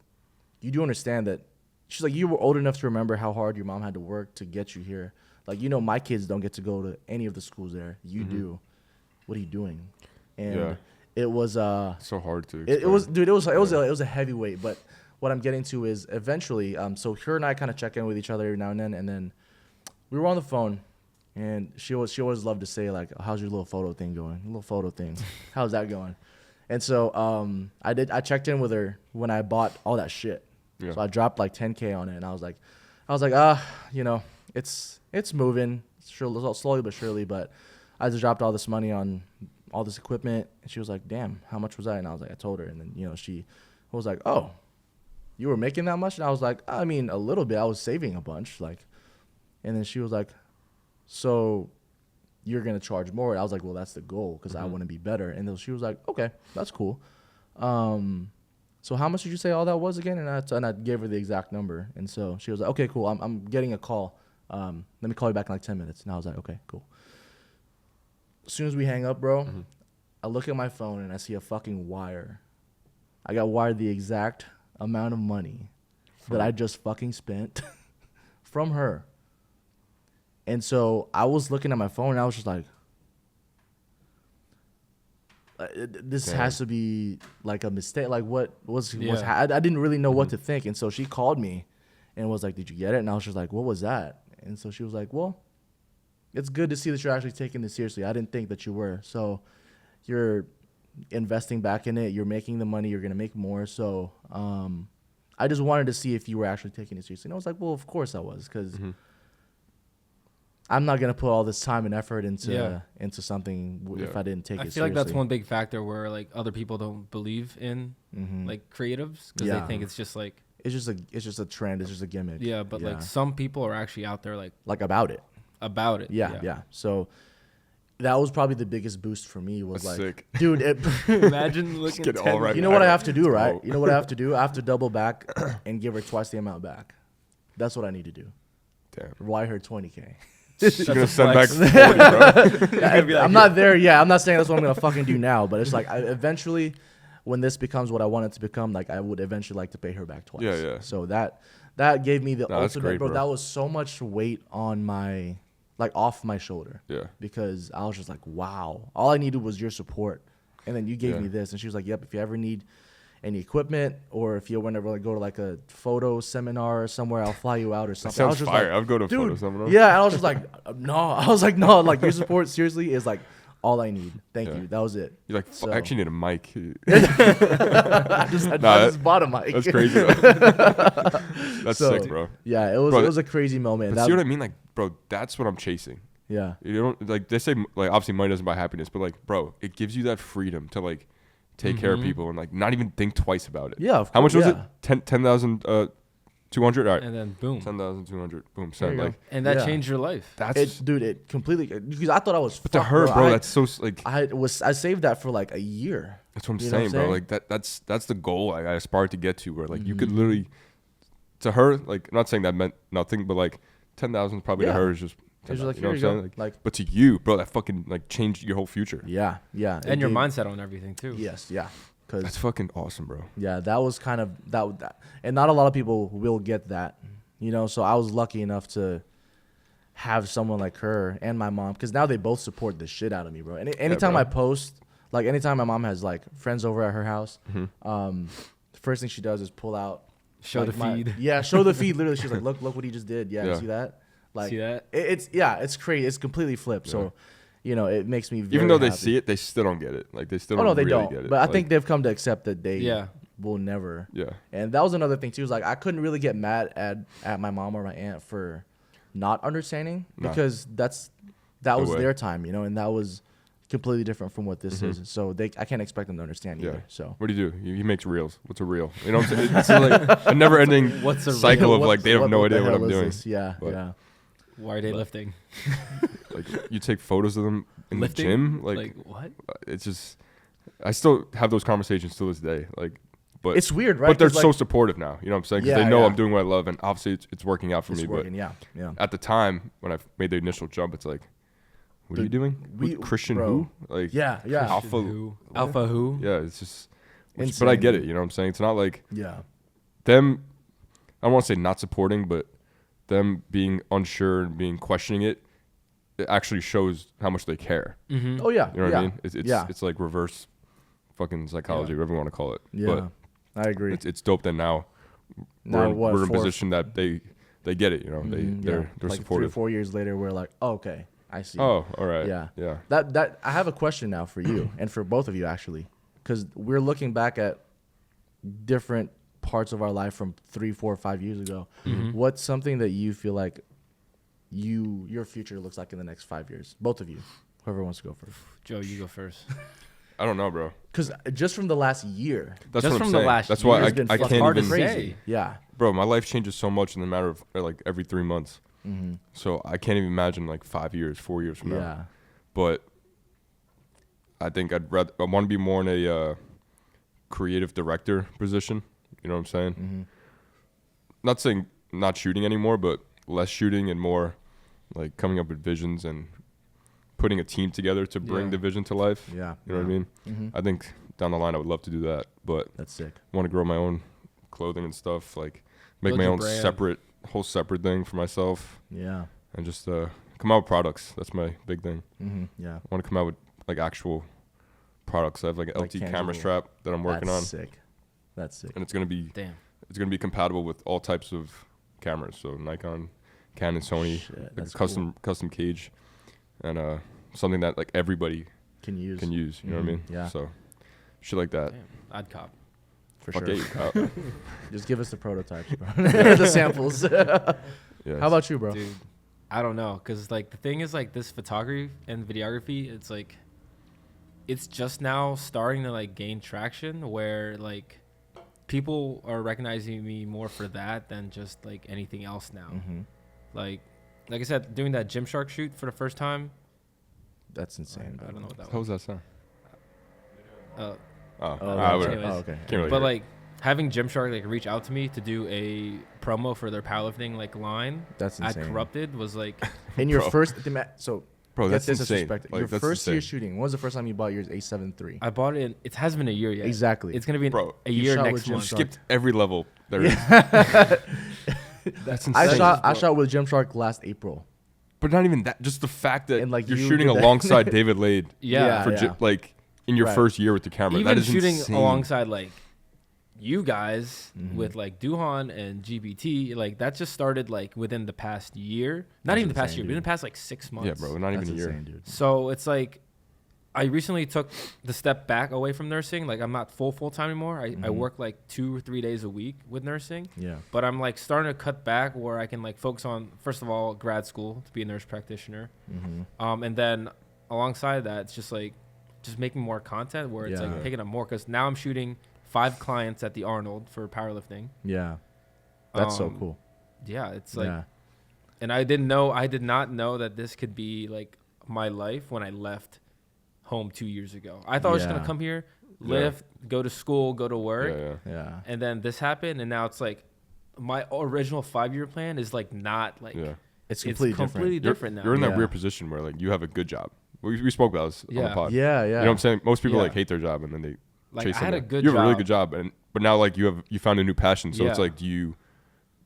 you do understand that. She's like, you were old enough to remember how hard your mom had to work to get you here. Like, my kids don't get to go to any of the schools there. You do. What are you doing? And it was So hard to it was, dude, it was a heavyweight. But what I'm getting to is eventually, so her and I kind of check in with each other every now and then we were on the phone, and she always loved to say, like, how's your little photo thing going? Little photo thing. How's that going? And so I checked in with her when I bought all that shit. Yeah. So I dropped like 10K on it, and I was like, it's moving slowly but surely, but I just dropped all this money on all this equipment. And she was like, damn, how much was that? And I was like, I told her. And then, she was like, oh, you were making that much? And I was like, I mean, a little bit. I was saving a bunch. And then she was like, so you're going to charge more? And I was like, well, that's the goal, because I want to be better. And then she was like, okay, that's cool. so how much did you say all that was again? And I gave her the exact number. And so she was like, okay, cool. I'm getting a call. Let me call you back in like 10 minutes. And I was like, okay, cool. As soon as we hang up, bro, I look at my phone and I see a fucking wire. I got wired the exact amount of money that I just fucking spent from her. And so I was looking at my phone and I was just like, this has to be like a mistake. Like I didn't really know what to think. And so she called me and was like, did you get it? And I was just like, what was that? And so she was like, well, it's good to see that you're actually taking this seriously. I didn't think that you were. So you're investing back in it. You're making the money. You're going to make more. So I just wanted to see if you were actually taking it seriously. And I was like, well, of course I was, because I'm not going to put all this time and effort into something if I didn't take it seriously. I feel like that's one big factor where like other people don't believe in like creatives because they think it's just like it's just a trend. It's just a gimmick. Yeah, but like some people are actually out there like about it. Yeah. So that was probably the biggest boost for me. Was that's like, sick. Dude, imagine looking at all right. You know what I have to do, right? You know what I have to do? I have to double back and give her twice the amount back. That's what I need to do. Damn. Why her 20K? You're gonna send back 40, bro. I'm not there yet. I'm not saying that's what I'm gonna fucking do now, but it's like eventually, when this becomes what I want it to become, like I would eventually like to pay her back twice. Yeah. So that gave me the ultimate, great, bro. That was so much weight on my, like, off my shoulder. Yeah. Because I was just like, wow, all I needed was your support, and then you gave me this, and she was like, yep, if you ever need any equipment, or if you want to like go to like a photo seminar or somewhere, I'll fly you out or something. Sounds I was just fire. like, I'd go to a photo seminar. Yeah, and I was just like, no. I was like, no, like your support seriously is like all I need. Thank you. That was it. You're like, I actually need a mic. I just bought a mic. That's crazy. That's sick, bro. Yeah, it was a crazy moment. But see what I mean? Like, bro, that's what I'm chasing. Yeah. You don't, like, they say, like, obviously money doesn't buy happiness, but like, bro, it gives you that freedom to like take care of people and like not even think twice about it. Yeah. How much was it? 10,200. All right. And then boom. 10,200. Boom. Send. Like, and that changed your life. That's it completely, because I thought I was. But to her, bro, that's so like. I saved that for like a year. That's what I'm saying, bro. Like that's the goal I aspired to get to, where like you could literally, to her, like, I'm not saying that meant nothing, but like 10,000 probably to her is just. It's like, you know what I'm saying? Like, but to you, bro, that fucking like changed your whole future. Yeah. And your mindset on everything too. Yes. Yeah. That's fucking awesome, bro. Yeah, that was kind of that, and not a lot of people will get that, you know. So I was lucky enough to have someone like her and my mom, because now they both support the shit out of me, bro. And anytime I post, like anytime my mom has like friends over at her house, the first thing she does is pull out, show like, the feed. Show the feed. Literally, she's like, look what he just did. Yeah. See that? Like, see that? It's crazy. It's completely flipped. So. You know, it makes me very even though they happy. See it, they still don't get it. Like they still don't. Oh no, they really don't. Get it. But I like, think they've come to accept that they will never. Yeah. And that was another thing too. Is like I couldn't really get mad at my mom or my aunt for not understanding, because that was their time, you know, and that was completely different from what this is. So I can't expect them to understand either. So what do you do? He makes reels. What's a reel? You know what I'm saying? It's like a never-ending cycle of like they have no idea what I'm doing. Yeah. Why are they lifting? Like you take photos of them in lifting? the gym. Like what? It's just, I still have those conversations to this day. Like, but it's weird, right? But they're so supportive now. You know what I'm saying? Because they know I'm doing what I love, and obviously it's working out for me. Working, but yeah. At the time when I made the initial jump, it's like, what are you doing? Christian who? Like Alpha who? Yeah, it's just. But I get it. You know what I'm saying? It's not like them. I don't want to say not supporting, but them being unsure and questioning it actually shows how much they care. Oh yeah, you know what I mean? It's like reverse fucking psychology, whatever you want to call it. Yeah, but I agree. It's dope that now we're in a position that they get it. You know, they're like supportive. 3 or 4 years later, we're like, oh, okay, I see. Oh, all right. Yeah. That I have a question now for you and for both of you actually, because we're looking back at different parts of our life from 3, 4, 5 years ago. What's something that you feel like your future looks like in the next 5 years? Both of you, whoever wants to go first. Joe, you go first. I don't know, bro. Because just from the last year. That's just what I'm from saying. the last That's year, why it's been I can't hard even to say. Yeah. Bro, my life changes so much in the matter of like every 3 months. So I can't even imagine like 5 years, 4 years from now. But I think I want to be more in a creative director position. You know what I'm saying? Not saying not shooting anymore, but less shooting and more like coming up with visions and putting a team together to bring the vision to life. Yeah. You know what I mean? I think down the line I would love to do that, but That's sick. I want to grow my own clothing and stuff, like make Build my your own brand. whole separate thing for myself, Yeah. and just come out with products. That's my big thing. Yeah. I want to come out with like actual products. I have like an Like LT camera tangible. strap that I'm working That's on, sick. That's sick. and it's gonna be Damn. compatible with all types of cameras. So Nikon, Canon, Sony, Shit, like that's a custom cage, and something that like everybody Can use. can use. You know what I mean? Yeah. So shit like that. Damn. I'd cop. For Fuck sure. yeah, you cop. Just give us the prototypes, bro. The samples. Yes. How about you, bro? Dude, I don't know, cause like the thing is like this photography and videography, it's like it's just now starting to like gain traction where like people are recognizing me more for that than just like anything else now. Like I said, doing that Gymshark shoot for the first time. That's insane. I don't know what that How was. was that sound? Uh, Oh, Oh, I gotcha. would. anyways. Oh, okay. Can't really but hear it. like having Gymshark like reach out to me to do a promo for their powerlifting like line That's at insane. Corrupted was like In your Bro. first, so Bro, get that's this insane. disrespect. Like, Your that's first year insane. shooting. When was the first time you bought yours A7 III? I bought it. It hasn't been a year yet. Exactly. It's gonna be Bro, a you year shot next with month. Gymshark. Skipped every level there is. That's insane. I shot with Gymshark last April. But not even that. Just the fact that And, like, you're you shooting did that. alongside David Lade. Yeah. Yeah. Like in your Right. first year with the camera. Even that is shooting insane. alongside like you guys Mm-hmm. with like Duhan and GBT, like that just started like within the past year. Not That's even the past insane, year, dude. within the past like 6 months. Yeah, bro. Not That's even a year. insane, dude. So it's like I recently took the step back away from nursing. Like I'm not full time anymore. I Mm-hmm. work like 2 or 3 days a week with nursing. Yeah. But I'm like starting to cut back where I can like focus on first of all grad school to be a nurse practitioner, and then alongside that it's just like making more content where it's Yeah. like picking up more because now I'm shooting 5 clients at the Arnold for powerlifting. Yeah. That's so Um, cool. Yeah, it's like, Yeah. and I did not know that this could be like my life when I left home 2 years ago. I thought I was just Yeah. gonna come here, live, go to school, go to work. Yeah, yeah. Yeah. And then this happened, and now it's like my original 5-year plan is like not like Yeah. It's it's completely completely different. different now. You're in that Yeah. weird position where like you have a good job. We spoke about this on the Yeah. pod. Yeah. Yeah. You know what I'm saying? Most people Yeah. like hate their job and then they Like, chase I had a something. good You have a really job. good job, but now like you found a new passion. So it's Yeah. like, do you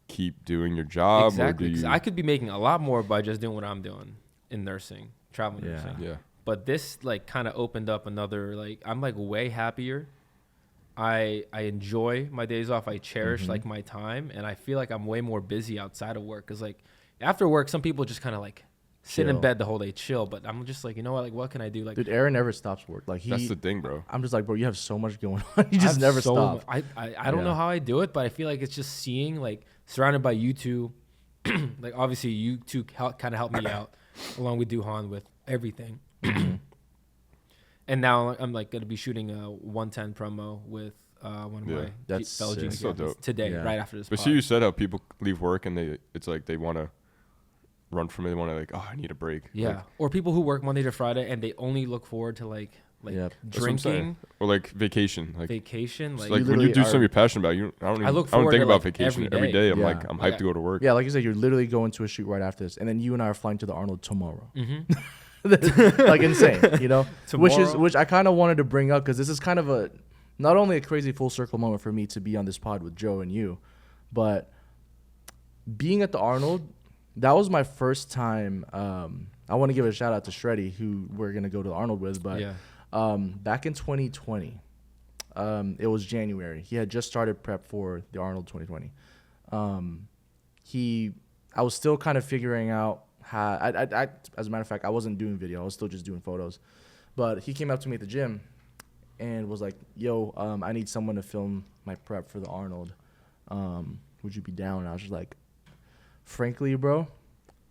keep doing your job Exactly, or do 'cause you? I could be making a lot more by just doing what I'm doing in nursing, travel Yeah. nursing. yeah. But this like kind of opened up another like I'm like way happier. I enjoy my days off. I cherish like my time, and I feel like I'm way more busy outside of work. Cause like after work, some people just kind of like sit in Chill. bed the whole day, chill. But I'm just like, you know what? Like, what can I do? Like, Dude, Aaron never stops work. Like That's the thing, bro. I'm just like, bro, you have so much going on. You I just have never so stop. mu- I don't know Yeah. how I do it, but I feel like it's just seeing like surrounded by you two. Like obviously you two kind of help me out along with Duhan with everything. And now I'm like going to be shooting a 110 promo with one of Yeah. my That's fellow sick. junior That's so captains dope. today, Yeah. right after this. But pod. see, you said how people leave work and it's like they want to run from it. They want to like, oh, I need a break. Yeah, Like, or people who work Monday to Friday and they only look forward to like Yep. that's what I'm saying. drinking, Or like vacation. Like, vacation. it's Like, like You when you literally do are- something you're passionate about, I I look don't forward think to, about like, vacation every every day. day. I'm Yeah. like, I'm Like, hyped to go to work. Yeah, like you said, you're literally going to a shoot right after this, and then you and I are flying to the Arnold tomorrow. Like insane, you know. Tomorrow? Which I kind of wanted to bring up because this is kind of a not only a crazy full circle moment for me to be on this pod with Joe and you, but being at the Arnold, that was my first time. I want to give a shout out to Shreddy, who we're gonna go to the Arnold with, but yeah, back in 2020, it was January. He had just started prep for the Arnold 2020. I was still kind of figuring out how. I as a matter of fact, I wasn't doing video. I was still just doing photos. But he came up to me at the gym, and was like, "Yo, I need someone to film my prep for the Arnold. Would you be down?" And I was just like, "Frankly, bro,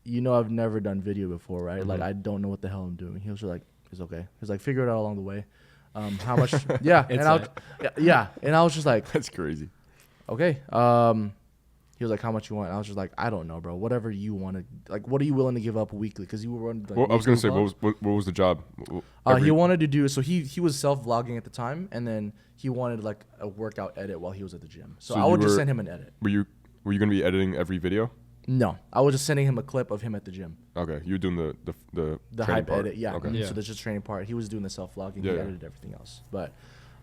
you know I've never done video before, right? Like I don't know what the hell I'm doing." He was just like, "It's okay." He's like, "Figure it out along the way." How much? Yeah, and It's I was, yeah, and I was just like, That's crazy. okay. He was like, how much you want? And I was just like, I don't know, bro. Whatever you want to, like, what are you willing to give up weekly? Because you were running. Like, well, I was gonna say, what was the job? He wanted to do, so he was self-vlogging at the time, and then he wanted like a workout edit while he was at the gym. So I would just send him an edit. Were you gonna be editing every video? No, I was just sending him a clip of him at the gym. Okay, you were doing the hype part. edit, yeah. Okay. So there's just training part. He was doing the self-vlogging. He edited everything else, but.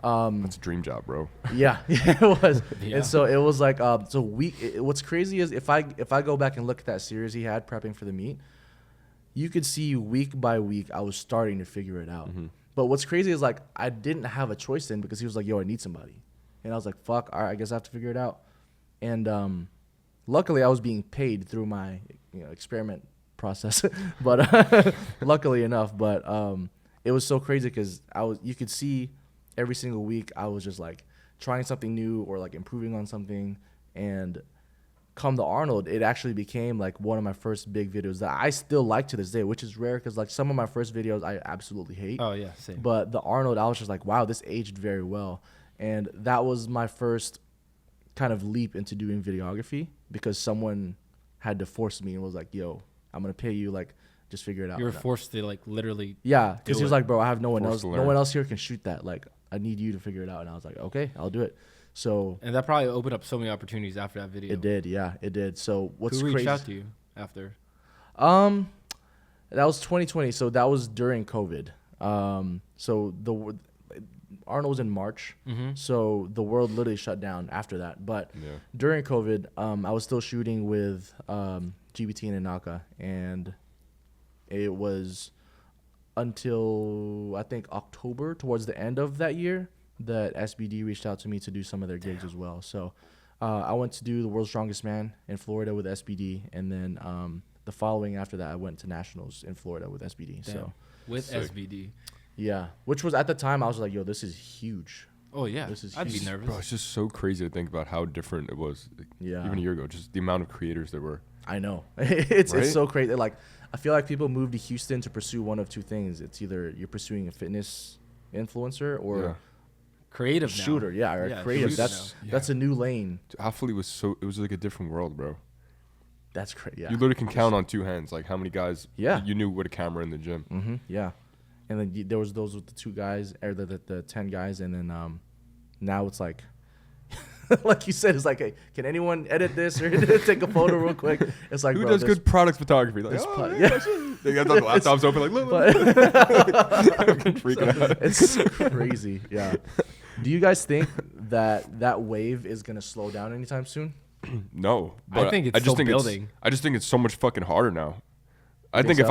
That's a dream job, bro. Yeah, it was. Yeah. And so it was like, what's crazy is if I go back and look at that series he had prepping for the meet, you could see week by week I was starting to figure it out. Mm-hmm. But what's crazy is like I didn't have a choice then because he was like, yo, I need somebody. And I was like, fuck, all right, I guess I have to figure it out. And luckily I was being paid through my experiment process, but luckily enough. But it was so crazy because you could see every single week I was just like trying something new or like improving on something. And come to Arnold, it actually became like one of my first big videos that I still like to this day, which is rare because like some of my first videos I absolutely hate. Oh yeah, same. But the Arnold, I was just like, wow, this aged very well. And that was my first kind of leap into doing videography because someone had to force me and was like, yo, I'm going to pay you, like, just figure it out. You were forced to like literally. Yeah, because he was like, bro, I have no one else. No one else here can shoot that. Like, I need you to figure it out. And I was like, okay, I'll do it. So. And that probably opened up so many opportunities after that video. It did, yeah, it did. So what's crazy? Who reached out to you after? That was 2020. So that was during COVID. So Arnold was in March. Mm-hmm. So the world literally shut down after that. But during COVID, I was still shooting with GBT and Inaka, and it was until I think October, towards the end of that year, that SBD reached out to me to do some of their gigs as well. So I went to do the World's Strongest Man in Florida with SBD, and then the following after that, I went to Nationals in Florida with SBD. Damn. So with SBD. Yeah, which was at the time I was like, yo, this is huge. Oh yeah, this is I'd huge. be nervous. Bro, it's just so crazy to think about how different it was. Yeah, even a year ago, just the amount of creators there were. I know. It's so crazy. Like, I feel like people move to Houston to pursue one of two things. It's either you're pursuing a fitness influencer or creative shooter. Now. Or creative. That's a new lane. Alphalete was like a different world, bro. That's crazy. Yeah. You literally can count on two hands, like how many guys you knew with a camera in the gym. Mm-hmm. Yeah. And then there was those with the 2 guys, or the 10 guys, and then now it's like, like you said, it's like, hey, can anyone edit this or take a photo real quick? It's like, who does good product photography? Like, they got the laptops open, like, look. Freaking out. It's crazy. Yeah. Do you guys think that wave is gonna slow down anytime soon? No, I think it's still building. I just think it's so much fucking harder now. I think so? if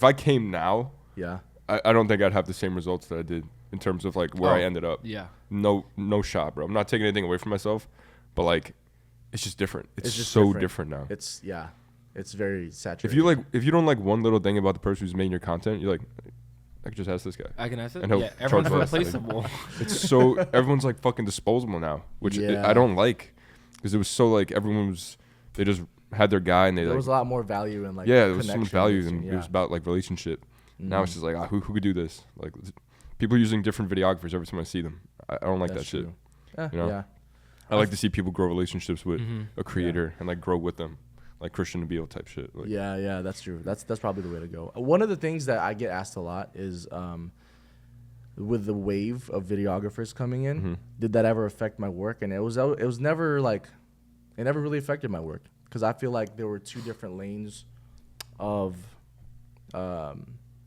I came now, yeah, I don't think I'd have the same results that I did in terms of like where I ended up. Yeah. No shot, bro. I'm not taking anything away from myself, but like, it's just different. It's just so different now. It's very saturated. If you don't like one little thing about the person who's making your content, you're like, I could just ask this guy. I can ask it. And he'll everyone's charge less. replaceable. It's so everyone's like fucking disposable now, which I don't like, because it was so like they just had their guy and there was a lot more value in like there was so much value and it was about like relationship. Now it's just like who could do this? Like people using different videographers every time I see them. I don't like that shit. You know? Yeah. I like to see people grow relationships with a creator and like grow with them, like Christian Nabil type shit. Like, yeah, that's true. That's probably the way to go. One of the things that I get asked a lot is with the wave of videographers coming in, did that ever affect my work? And it was never like, it never really affected my work, because I feel like there were 2 different lanes of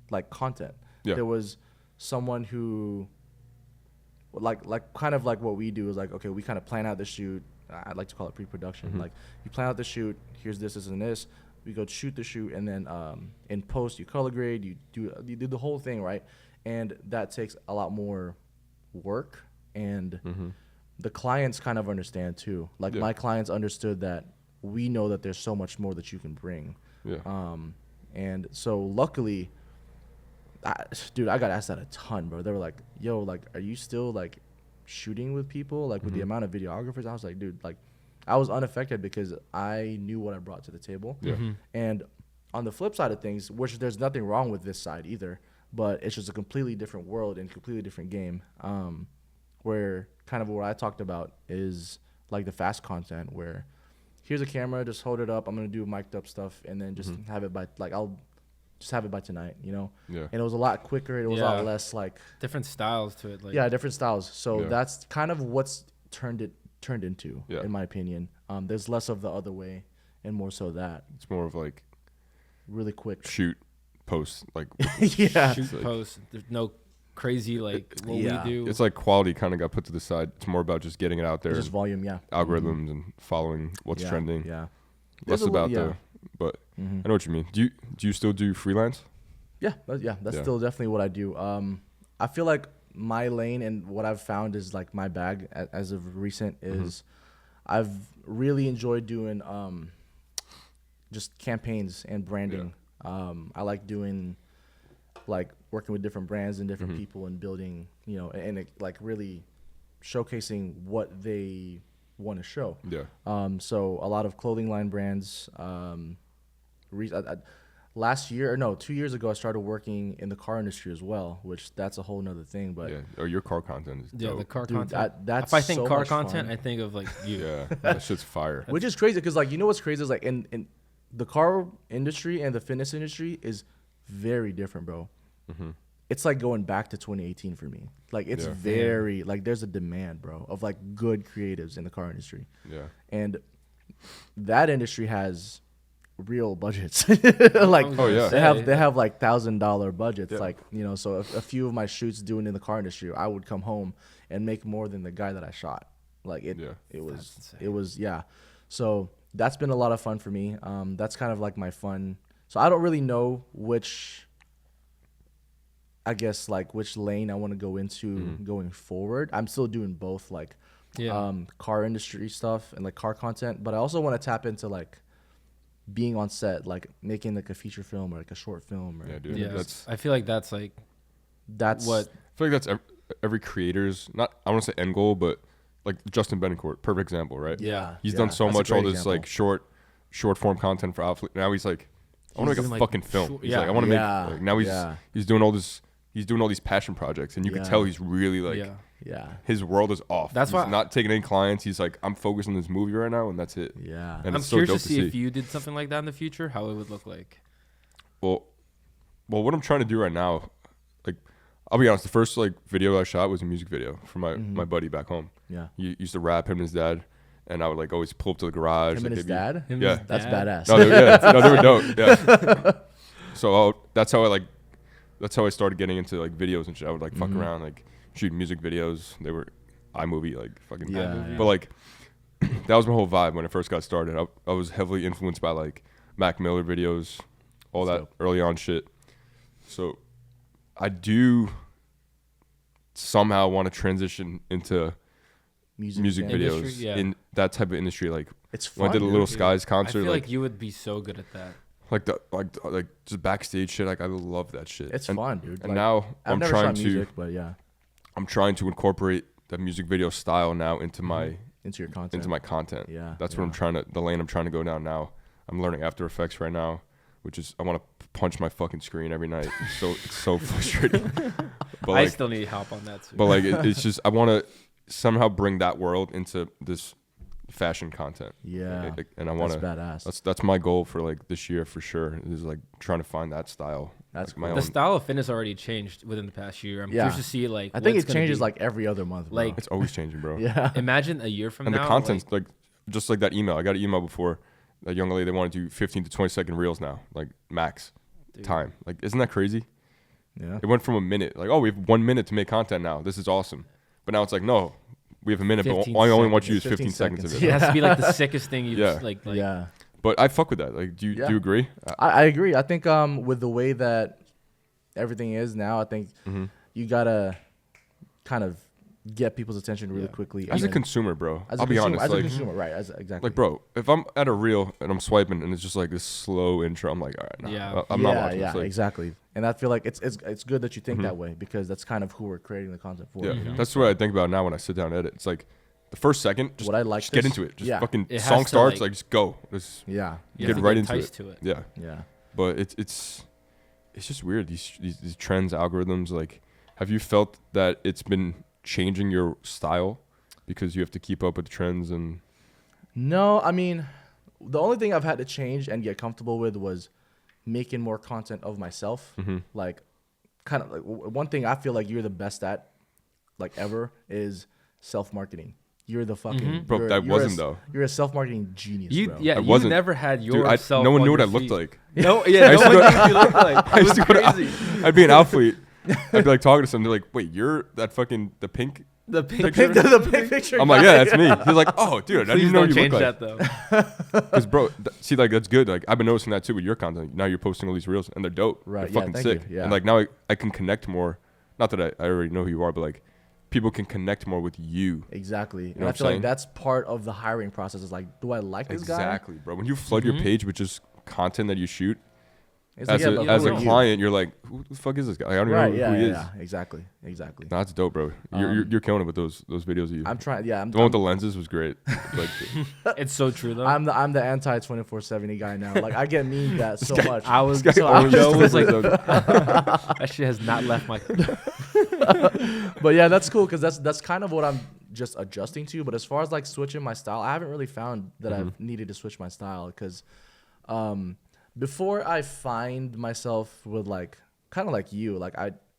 like content. Yeah. There was someone who like kind of like what we do is like, okay, we kind of plan out the shoot. I'd like to call it pre-production. Like, you plan out the shoot, here's this and this. We go shoot the shoot, and then in post you color grade, you do the whole thing, right? And that takes a lot more work, and the clients kind of understand too. Like my clients understood that we know that there's so much more that you can bring. Yeah. And so luckily, dude, I got asked that a ton, bro. They were like, yo, like, are you still like shooting with people, like with the amount of videographers? I was like, dude, like, I was unaffected because I knew what I brought to the table. Yeah. And on the flip side of things, which there's nothing wrong with this side either, but it's just a completely different world and completely different game, where kind of what I talked about is like the fast content, where here's a camera, just hold it up. I'm gonna do mic'd up stuff, and then just have it by I'll just have it by tonight, you know. Yeah. And it was a lot quicker. It was a lot less like different styles to it. Like, yeah, different styles. So that's kind of what's turned into, in my opinion. There's less of the other way, and more so that It's more of like really quick shoot, post, like yeah. shoot, like, post. There's no crazy like what we do. it's like quality kind of got put to the side. It's more about just getting it out there, It's just volume, algorithms and following what's trending. Yeah. Less about but I know what you mean. Do you still do freelance? Yeah, that's still definitely what I do. I feel like my lane and what I've found is like my bag as of recent is I've really enjoyed doing just campaigns and branding. I like doing like working with different brands and different people and building, you know, and it, like really showcasing what they want to show. So a lot of clothing line brands. Last year, or no, 2 years ago, I started working in the car industry as well, which that's a whole nother thing. But your car content is dope. The car Dude, content. that's if I think so car much content, fun. I think of like you. Yeah, that shit's fire. Which is crazy because, like, you know what's crazy is like in the car industry and the fitness industry is very different, bro. It's like going back to 2018 for me. Like it's very like there's a demand, bro, of like good creatives in the car industry. Yeah, and that industry has real budgets. Like they have like $1,000 budgets. Like, you know, so a few of my shoots doing in the car industry, I would come home and make more than the guy that I shot. Like it was so that's been a lot of fun for me. That's kind of like my fun. So I don't really know which lane I want to go into going forward. I'm still doing both, like car industry stuff and like car content, but I also want to tap into like being on set, like making like a feature film or like a short film. Or, I feel like that's what I feel like that's every creator's, not I want to say end goal, but like Justin Betancourt, perfect example, right? He's done so much all this example. Like short form content for alphalete. Now he's like, I want to make a fucking film. He's like, I want to make like, now he's doing all this. He's doing all these passion projects, and you can tell he's really like, his world is off. That's he's why not taking any clients. He's like, I'm focused on this movie right now, and that's it. And I'm curious to see if you did something like that in the future, how it would look like. Well, what I'm trying to do right now, like, I'll be honest, the first like video I shot was a music video for my buddy back home. He used to rap, him and his dad, and I would like always pull up to the garage. Him and his dad? That's badass. No, they were dope. Yeah. So that's how I started getting into like videos and shit. I would like fuck around, like shoot music videos. They were iMovie, like fucking. But like that was my whole vibe when I first got started. I was heavily influenced by like Mac Miller videos, all that early on shit. So I do somehow want to transition into music videos in that type of industry. Like it's fun, when I did a Little Skies concert. I feel like you would be so good at that. Like just backstage shit. Like I love that shit. It's fun, dude. And like, now I'm trying to, but I'm trying to incorporate the music video style now into my your content. Into my content. That's what the lane I'm trying to go down now. I'm learning After Effects right now, which is I want to punch my fucking screen every night. It's so frustrating. But I still need help on that too. But like it's just I want to somehow bring that world into this fashion content. And I want to. That's badass. That's my goal for like this year for sure. Is like trying to find that style. That's like cool. The style of fitness already changed within the past year. I'm curious to see like. I think it changes like every other month. Bro. Like it's always changing, bro. Imagine a year from now. And the content's like just like that email. I got an email before. That young lady, they want to do 15 to 20 second reels now, like max time. Like, isn't that crazy? Yeah. It went from a minute, like, oh, we have 1 minute to make content now. This is awesome. But now it's like, no, we have a minute, but I only want you to use 15 seconds of it. It has to be like the sickest thing you've like. But I fuck with that. Like, do you agree? I agree. I think with the way that everything is now, I think you gotta kind of get people's attention really quickly. As a consumer, bro. I'll be honest. As like, a consumer, right? Exactly. Like, bro, if I'm at a reel and I'm swiping and it's just like this slow intro, I'm like, all right, I'm not watching this. Like, exactly. And I feel like it's good that you think that way because that's kind of who we're creating the content for. Yeah, you know? That's what I think about now when I sit down and edit. It's like the first second, just, just get into it. Just fucking song starts, like just go. Just get right into it. Yeah. But it's just weird. These trends, algorithms. Like, have you felt that it's been changing your style because you have to keep up with the trends? And no, I mean, the only thing I've had to change and get comfortable with was making more content of myself. Like, kind of like one thing I feel like you're the best at, like ever, is self-marketing. You're the fucking bro. That wasn't though. You're a self-marketing genius, bro. Yeah, I you wasn't. never had Dude, yourself. no one on knew what your I looked feet. like. No, yeah, no one knew what you looked like. I It used was to go to crazy. I'd be an athlete. I'd be like talking to someone. They're like, "Wait, you're that fucking the pink." The pink The big picture. I'm like, "Yeah, that's me." He's like, "Oh, dude, I didn't Please even know don't what you change look like." that though. Because bro, see, like that's good. Like I've been noticing that too with your content. Now you're posting all these reels, and they're dope. Right, They're yeah, fucking thank sick. you, yeah. And like now I can connect more. Not that I already know who you are, but like people can connect more with you. Exactly. And know I what feel I'm like that's part of the hiring process. Is like, do I like this guy? Exactly, bro. When you flood your page with just content that you shoot, It's as like, yeah, but as who a are you? client, you're like, "Who the fuck is this guy? I don't Right. even Yeah. know who he is." Yeah. Exactly. Exactly. Nah, that's dope, bro. You're killing it with those videos of you. I'm trying. Yeah. The one with the lenses was great. Like, It's so true though. I'm the anti 24/7 guy now. Like I get memed that so much. I was guy so always Joe was like, does that shit has not left my. But yeah, that's cool because that's kind of what I'm just adjusting to. But as far as like switching my style, I haven't really found that I've needed to switch my style because before I find myself with like kind of like you, like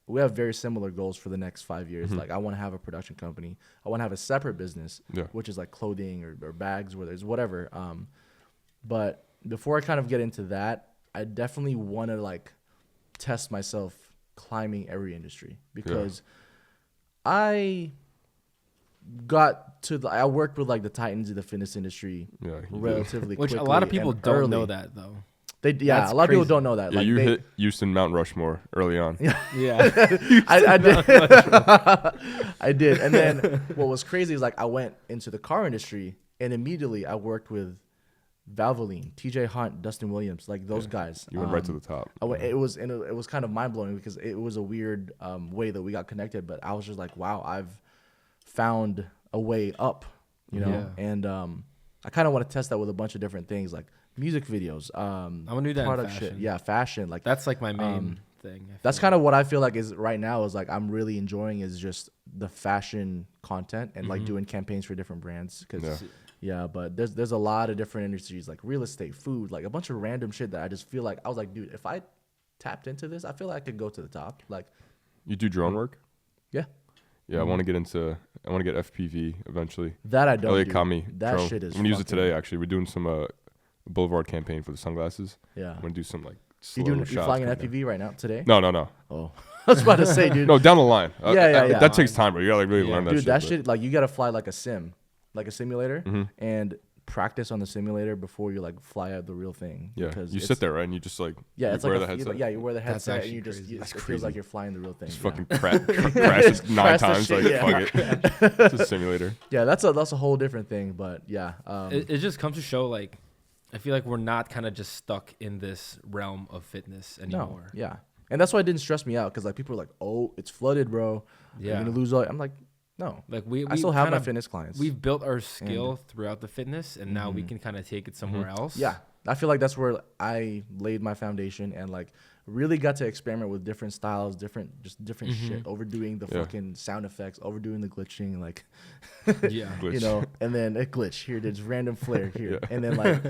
we have very similar goals for the next 5 years. Like I want to have a production company. I want to have a separate business, which is like clothing or bags, whether it's whatever. But before I kind of get into that, I definitely want to like test myself climbing every industry because I worked with like the titans of the fitness industry relatively Which quickly. a lot of people and don't early. know that though. A lot of people don't know that. yeah, like you hit Houston Mount Rushmore early on. Yeah. I did. I did. And then what was crazy is like I went into the car industry and immediately I worked with Valvoline, TJ Hunt, Dustin Williams, like those guys. You went right to the top. It was kind of mind blowing because it was a weird way that we got connected. But I was just like, wow, I've found a way up, you know. Yeah. And I kind of want to test that with a bunch of different things, like music videos. I want to do that in product fashion. shit. Yeah, fashion. Like That's like my main thing. that's kind of what I feel like is right now is like I'm really enjoying is just the fashion content and like doing campaigns for different brands because but there's a lot of different industries like real estate, food, like a bunch of random shit that I just feel like I was like, dude, if I tapped into this, I feel like I could go to the top. Like, You do drone work? yeah, Yeah, I want to get FPV eventually. that I don't. Elliot do. caught me. That drone. shit is. I'm gonna use it fucking- today. Actually, we're doing some Boulevard campaign for the sunglasses. Yeah, I'm gonna do some like you slow you shots. flying an coming down. FPV right now today? No. Oh, I was about to say, dude. No, down the line. Yeah. That takes time, bro. You gotta like really learn that Dude, shit. that but- shit, like you gotta fly like a simulator, and practice on the simulator before you like fly out the real thing. Yeah, because you sit there, right, and you just like Yeah, you it's wear like the headset. you wear the That's headset and actually you just crazy. it That's feels crazy. like you're flying the real thing. Just yeah. fucking crashes 9 Crash the times. shit, Like yeah. fuck it. It's a simulator. Yeah, that's a whole different thing. But yeah, It just comes to show like I feel like we're not kind of just stuck in this realm of fitness anymore. no, yeah, and that's why it didn't stress me out because like people are like, oh, it's flooded, bro. Yeah. You're gonna lose all. I'm like, no, Like we I still have kind my of- fitness clients. We've built our skill throughout the fitness, and now we can kind of take it somewhere else. Yeah, I feel like that's where I laid my foundation and like really got to experiment with different styles, different shit, overdoing the fucking sound effects, overdoing the glitching, like Yeah. Glitch. you know, and then a glitch here, there's random flare here, and then like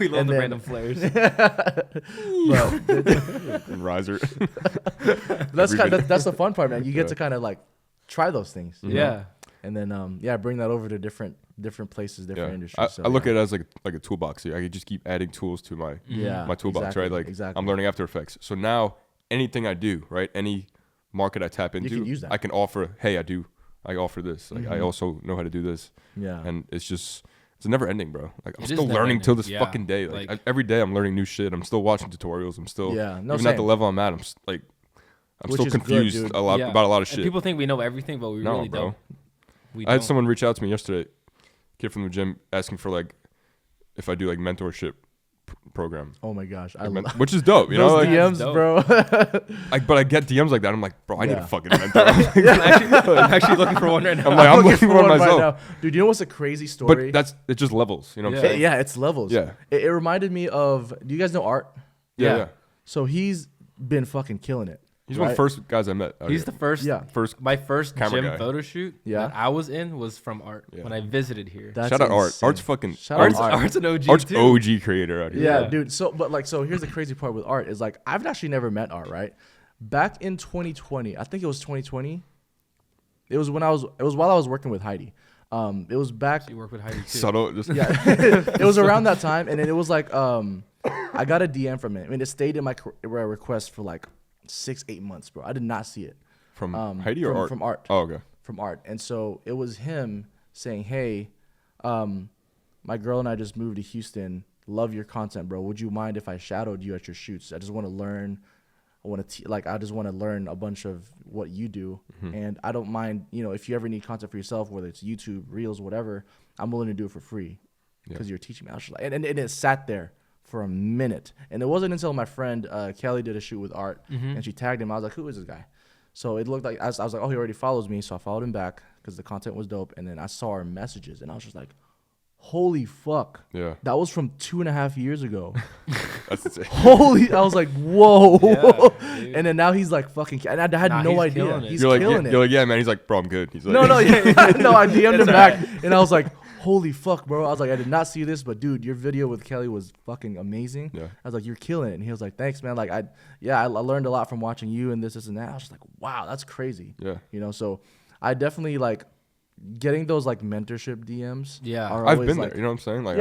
We love And the then- random flares. And riser. that's the fun part, man. You get to kind of like try those things, you know? Yeah. and then bring that over to different places, different industries. I, So, I look yeah. at it as like a toolbox. I could just keep adding tools to my Yeah, toolbox, exactly, right? Like exactly. I'm learning After Effects. So now anything I do, right? Any market I tap into, can use that. I can offer, hey, I offer this. Like I also know how to do this. Yeah. And it's never ending, bro. Like I'm It is still never learning till ending, this yeah. fucking day. Like every day I'm learning new shit. I'm still watching tutorials. I'm still Yeah, no, even at the same. level I'm at, I'm Which still is good, confused dude. about a lot of And shit. people think we know everything, but we No, really bro. don't. We I had don't. someone reach out to me yesterday, kid from the gym, asking for like if I do like mentorship program, Oh my gosh, I Like, love which is dope, you know. those Like, DMs, dope. bro. but I get DMs like that. I'm like, bro, I need Yeah. a fucking mentor. I'm actually looking for one right now. I'm like, I'm looking for one right myself. now. Dude, you know what's a crazy story? But it just levels. You know what I'm Yeah. saying? Yeah, it's levels. Yeah. It reminded me of. Do you guys know Art? Yeah. So he's been fucking killing it. He's one of the first guys I met. He's the first. Yeah. My first camera gym guy. photo shoot that I was in was from Art when I visited here. Shout out Art. Art's fucking. Art's an OG Art's too. OG creator out here. Yeah, dude. So here's the crazy part with Art is like I've actually never met Art, right? Back in 2020, I think it was 2020. It was while I was working with Heidi. It was back. So you work with Heidi too. Subtle. Just It was around that time, and then it was like I got a DM from it. I mean, it stayed in my request for like 6-8 months, bro. I did not see it. From Heidi or Art? From Art. Oh, okay. From Art. And so it was him saying, hey, my girl and I just moved to Houston. Love your content, bro. Would you mind if I shadowed you at your shoots? I just want to learn. I just want to learn a bunch of what you do. And I don't mind, if you ever need content for yourself, whether it's YouTube, Reels, whatever, I'm willing to do it for free because you're teaching me. I was just like, and it sat there for a minute. And it wasn't until my friend Kelly did a shoot with Art and she tagged him. I was like, who is this guy? So it looked like, I was like, oh, he already follows me. So I followed him back because the content was dope. And then I saw our messages and I was just like, holy fuck. Yeah. That was from 2.5 years ago. That's insane. I was like, whoa. Yeah, and then now he's like fucking, and I had no idea. He's you're killing it. You're like, yeah, man. He's like, bro, I'm good. He's like, No, I DM'd him back and I was like, holy fuck, bro. I was like, I did not see this, but dude, your video with Kelly was fucking amazing. Yeah. I was like, you're killing it. And he was like, thanks, man. Like, I learned a lot from watching you and this and that. I was just like, wow, that's crazy. Yeah. So I definitely like getting those like mentorship DMs. Yeah. I've been there. You know what I'm saying? Like,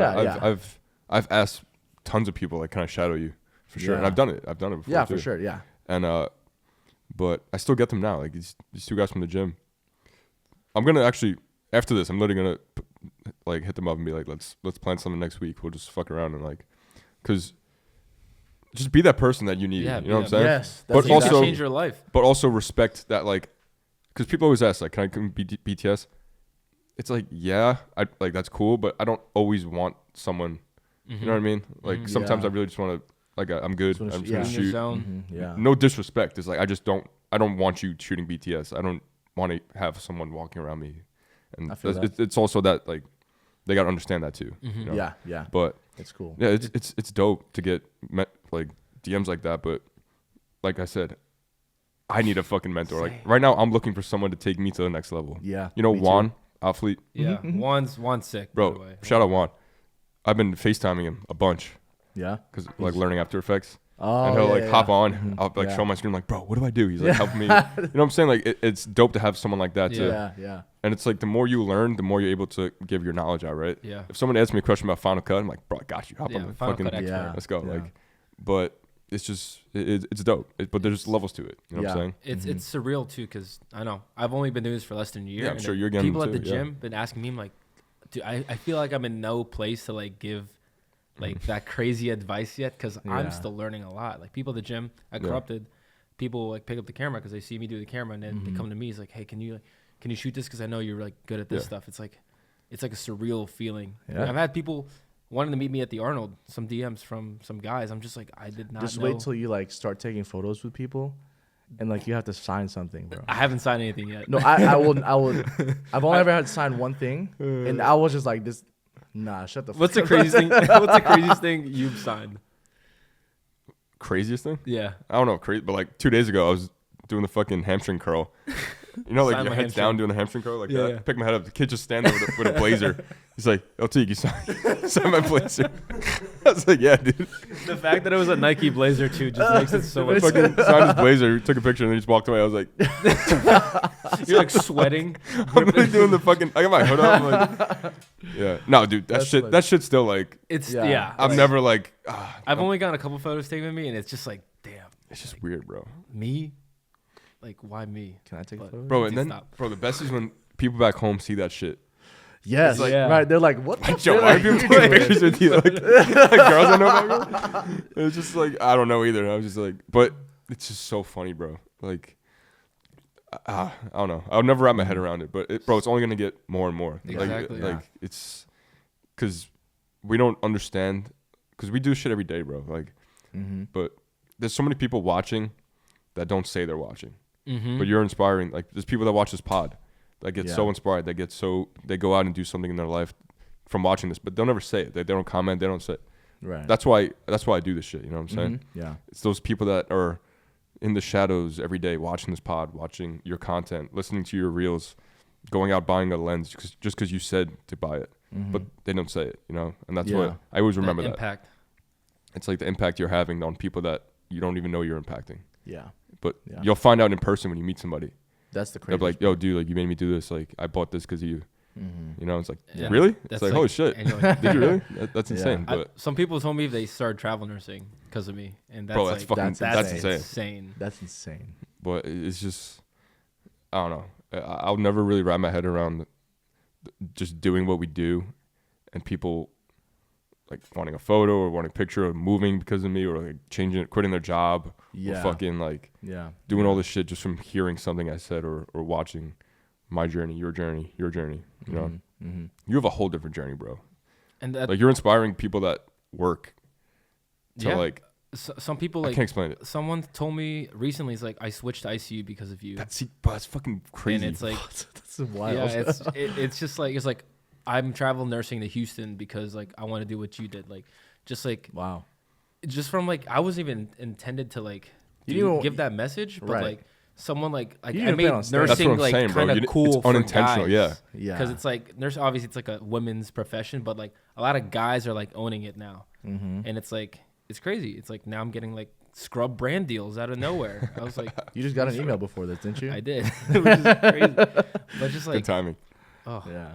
I've asked tons of people, like, can I shadow you? For sure. And I've done it. I've done it before. Yeah, too. for sure. Yeah. And, but I still get them now. Like, these two guys from the gym. I'm going to actually, after this, I'm literally going to, like, hit them up and be like, let's plan something next week. We'll just fuck around and, like, because just be that person that you need. You know what I'm saying? Yes. But also change your life. But also respect that, like, because people always ask, like, can I come BTS? It's like, yeah, like, that's cool, but I don't always want someone. You know what I mean? Like, sometimes I really just want to, like, I'm good. I'm just gonna shoot. Yeah. No disrespect. It's like, I don't want you shooting BTS. I don't want to have someone walking around me. And it's also that, like, they gotta understand that too. You know? Yeah. But it's cool. Yeah, it's dope to get like DMs like that. But like I said, I need a fucking mentor. Like right now, I'm looking for someone to take me to the next level. Yeah. You know, Juan, alphalete. Yeah. Juan's sick, bro. By the way. Shout out Juan. I've been FaceTiming him a bunch. Yeah. Because like learning After Effects. Oh, and he'll hop on. I'll like show my screen like, bro, what do I do? He's like helping me. You know what I'm saying? Like it's dope to have someone like that too. Yeah. And it's like the more you learn, the more you're able to give your knowledge out, right? Yeah. If someone asks me a question about Final Cut, I'm like, bro, I got you. Hop on the Final fucking Cut expert. let's go. Yeah. Like, but it's just it's dope. But there's levels to it. You know what I'm saying? It's surreal too, because I know I've only been doing this for less than a year. Yeah, I'm sure you're getting people too, at the gym been asking me, I'm like, dude, I feel like I'm in no place to like give like that crazy advice yet, because I'm still learning a lot. Like people at the gym at Corrupted, people like pick up the camera because they see me do the camera, and then they come to me. He's like, hey, can you shoot this? Because I know you're like good at this stuff. It's like a surreal feeling. Yeah. I've had people wanting to meet me at the Arnold, some DMs from some guys. I'm just like, I did not Just know. wait till you like start taking photos with people, and like you have to sign something, bro. I haven't signed anything yet. No, I will. I've only ever had to sign one thing, and I was just like this. Nah, shut the. What's the craziest thing? What's the craziest thing you've signed? Craziest thing? Yeah. I don't know, crazy, but like 2 days ago, I was doing the fucking hamstring curl. You know, like Sign your my head's hamstring. down doing the hamstring curl like that. Yeah. Pick my head up. The kid just standing there with a blazer. He's like, "LT, you sign my blazer." I was like, "Yeah, dude." The fact that it was a Nike blazer too just makes it so much. Fucking signed his blazer, took a picture, and then he just walked away. I was like, You're like sweating. I'm really doing the fucking. I got my hood up. I'm like, yeah, no, dude, That's that shit's still like. It's Yeah. I'm never like. I've only gotten a couple photos taken of me, and it's just like, damn, It's just weird, bro. me. Like, why me? Can I take a But- photo? Bro, and then, Stop. bro, the best is when people back home see that shit. Yes, like- Yeah. right. They're like, what? The Joe, fuck? why are people taking pictures with you? Like girls I know about you? It's just like, I don't know either. I was just like, but it's just so funny, bro. Like, I don't know. I'll never wrap my head around it, but bro, it's only going to get more and more. Exactly. Like it's, because we don't understand, because we do shit every day, bro. Like, but there's so many people watching that don't say they're watching. But you're inspiring. Like, there's people that watch this pod that get so inspired. They go out and do something in their life from watching this, but they'll never say it. They don't comment. They don't say it. Right. That's why I do this shit. You know what I'm saying? Yeah. It's those people that are in the shadows every day, watching this pod, watching your content, listening to your reels, going out buying a lens just because you said to buy it, but they don't say it, you know? And that's what I always remember that. Impact. It's like the impact you're having on people that you don't even know you're impacting. Yeah. But you'll find out in person when you meet somebody. That's the They'll crazy. be like, yo, dude, like you made me do this. Like I bought this because of you. You know, it's like, Yeah. really? That's It's like, holy shit. like- Did you really? That's insane. But Some people told me they started travel nursing because of me, and that's bro, that's like, fucking, that's insane. insane. That's insane. But it's just, I don't know. I'll never really wrap my head around just doing what we do and people like wanting a photo or wanting a picture or moving because of me or like changing it, quitting their job or fucking like doing all this shit just from hearing something I said or watching my journey, your journey, you know? You have a whole different journey, bro. And that, Like you're inspiring people that work to like, some people I like can't explain it. someone told me recently, it's like I switched to ICU because of you. That's fucking crazy. And it's like, That's wild. yeah, it's just like, it's like I'm travel nursing to Houston because like I want to do what you did. Like, just like, wow. just from like, I wasn't even intended to like give that message, but like someone like You I didn't made plan on staying. That's nursing what I'm like saying, bro. kind of cool It's for unintentional, guys. Yeah. Because it's like nurse, obviously it's like a women's profession, but like a lot of guys are like owning it now, and it's like it's crazy. It's like now I'm getting like scrub brand deals out of nowhere. I was like, You just got an email before this, didn't you? I did, which is crazy. But just like good timing. oh Yeah.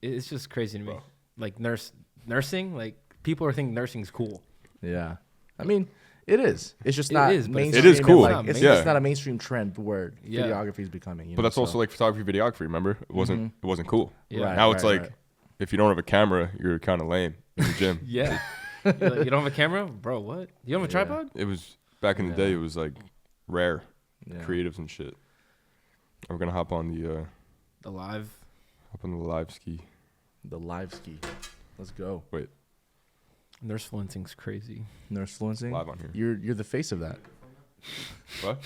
it's just crazy to me. Like nursing, like people are thinking nursing's cool. Yeah. I mean, it is. It's just It not is, but it's mainstream. It is and, cool. Like, it's Yeah. not a mainstream trend where Yeah. videography is becoming. You But know, that's also like photography, videography. Remember, it wasn't cool. Yeah. Right, Now it's right, like if you don't have a camera, you're kind of lame in the gym. Yeah. You're like, you don't have a camera, bro? What? You don't have a tripod? It was back in the day. It was like rare, Yeah. creatives and shit. We're gonna hop on the Live. live ski. The live ski. Let's go. Wait, Nurse fluencing's crazy. Nurse fluency. live on here. You're the face of that. What?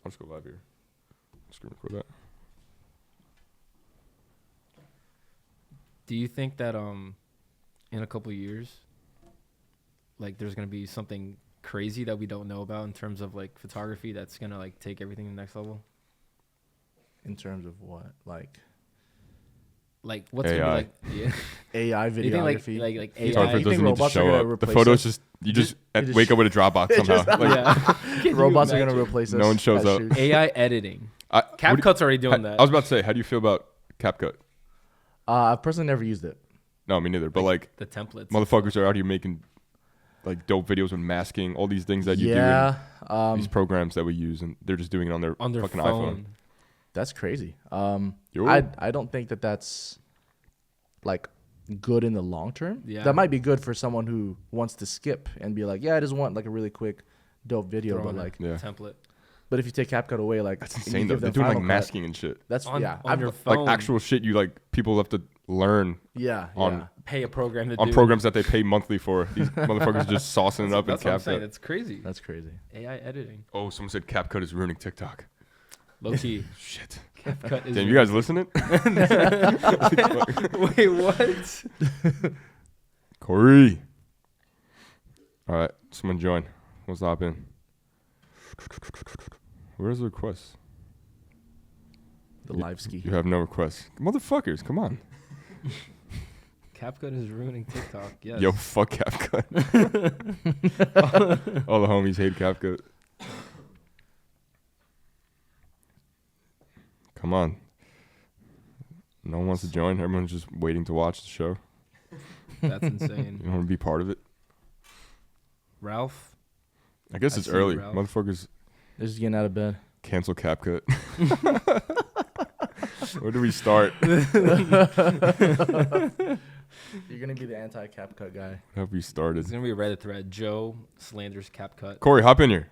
I'll just go live here. Screen record that. Do you think that in a couple of years, like there's gonna be something crazy that we don't know about in terms of like photography that's gonna like take everything to the next level? In terms of what? Like Like what's AI. gonna be like? Yeah. AI Do you think videography. like Photographer AI? You think doesn't need to robots are show gonna up. The replace photos us? just you just just- wake up with a Dropbox somehow. Like, Yeah. Can you Robots are imagine? gonna replace us. No one shows at up. shoots. AI editing. what do you- CapCut's already doing that. I was about to say, how do you feel about CapCut? I've personally never used it. No, me neither. But like, the templates. motherfuckers are out here making like dope videos with masking, all these things that you do Yeah. in these programs that we use, and they're just doing it on their fucking iPhone. phone. That's crazy. Yo. I don't think that's like good in the long term. Yeah. That might be good for someone who wants to skip and be like, yeah, I just want like a really quick, dope video. Throw But on a like, Yeah. template. but if you take CapCut away, like That's and you insane though. give They're them doing like Final Cut, masking and shit. That's On, yeah. on your phone. Like actual shit you like people have to learn Yeah. on- yeah. pay a program to on do. programs that they pay monthly for. These motherfuckers just saucing it up in That's what I'm saying. CapCut. It's crazy. That's crazy. AI editing. Oh, someone said CapCut is ruining TikTok. Low key. Shit. CapCut is. Damn, you guys listening? Wait, what? Corey. All right, someone join. Let's hop in. Where's the request? The live ski. You have no requests. Motherfuckers, come on. CapCut is ruining TikTok. Yes. Yo, fuck CapCut. All the homies hate CapCut. Come on. No one wants to join. Everyone's just waiting to watch the show. That's You insane. don't want to be part of it. Ralph. I guess I it's see you, early. Ralph. Motherfuckers They're just getting out of bed. cancel CapCut. Where do we start? You're gonna be the anti-CapCut guy. Have we started? It's gonna be a Reddit thread. Joe slanders CapCut. Corey, hop in here.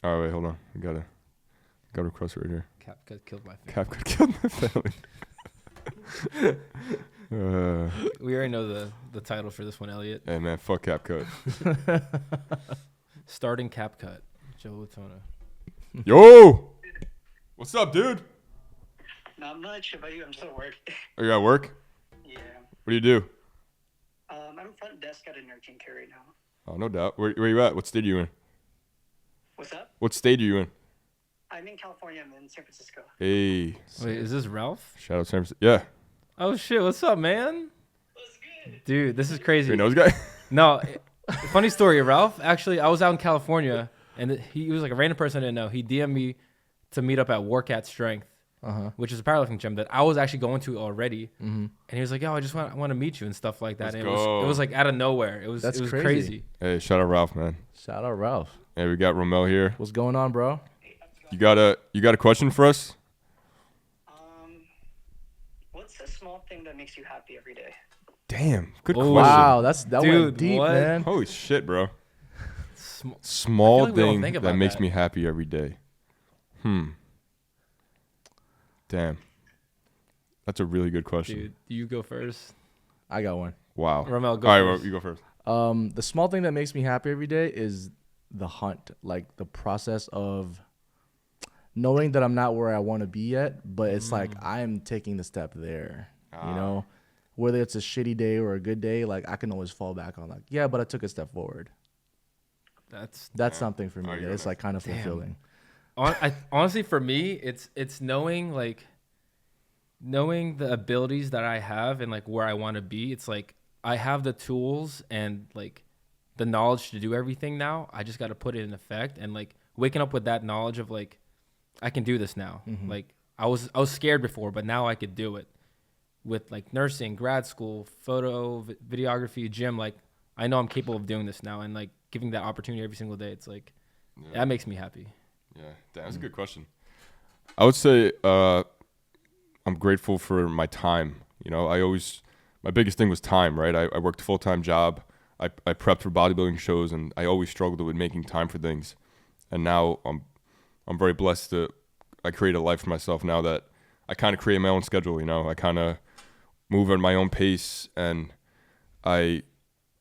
All right, wait, hold on. I got a request right here. CapCut killed my family. CapCut killed my family. We already know the title for this one, Elliot. Hey man, fuck CapCut. Starting CapCut. Joe Latona. Yo, what's up, dude? Not much. How about you? I'm still at work. Are you at work? Yeah. What do you do? I'm front desk at an urgent care right now. Oh, no doubt. Where you at? What state are you in? What's up? What state are you in? I'm in California. I'm in San Francisco. Hey. Wait, is this Ralph? Shout out San Francisco. Yeah. Oh shit, what's up, man? What's good? Dude, this is crazy. You know this guy? No, funny story, Ralph. Actually, I was out in California, and he was like a random person I didn't know. He DM'd me to meet up at Warcat Strength, which is a powerlifting gym that I was actually going to already. And he was like, "Yo, I just want to meet you and stuff like that." Let's And go. it was like out of nowhere. It was crazy. Hey, shout out Ralph, man. Shout out Ralph. Hey, we got Romel here. What's going on, bro? You got a question for us? What's the small thing that makes you happy every day? Damn, good Oh, question. Wow, that Dude, went deep, what? man. Holy shit, bro. Sm- Small like we don't thing think that about makes that. me happy every day. Damn. That's a really good question. Dude, you go first. I got one. Wow. Romel, go All right, first. well, you go first. The small thing that makes me happy every day is the hunt, like the process of knowing that I'm not where I want to be yet, but it's like I'm taking the step there. You know, whether it's a shitty day or a good day, like I can always fall back on like, yeah, but I took a step forward. That's something for me. you That go it's like kind of Damn. fulfilling. Honestly, for me, it's knowing the abilities that I have and like where I want to be. It's like I have the tools and like the knowledge to do everything now. I just got to put it in effect, and like waking up with that knowledge of like I can do this now. Like I was scared before, but now I could do it with like nursing, grad school, photo, videography, gym. Like I know I'm capable of doing this now, and like giving that opportunity every single day. It's like that makes me happy. Yeah, damn, that's a good question. I would say I'm grateful for my time. You know, my biggest thing was time, right? I worked a full-time job. I prepped for bodybuilding shows, and I always struggled with making time for things. And now I'm very blessed I create a life for myself now that I kind of create my own schedule, you know. I kind of move at my own pace, and I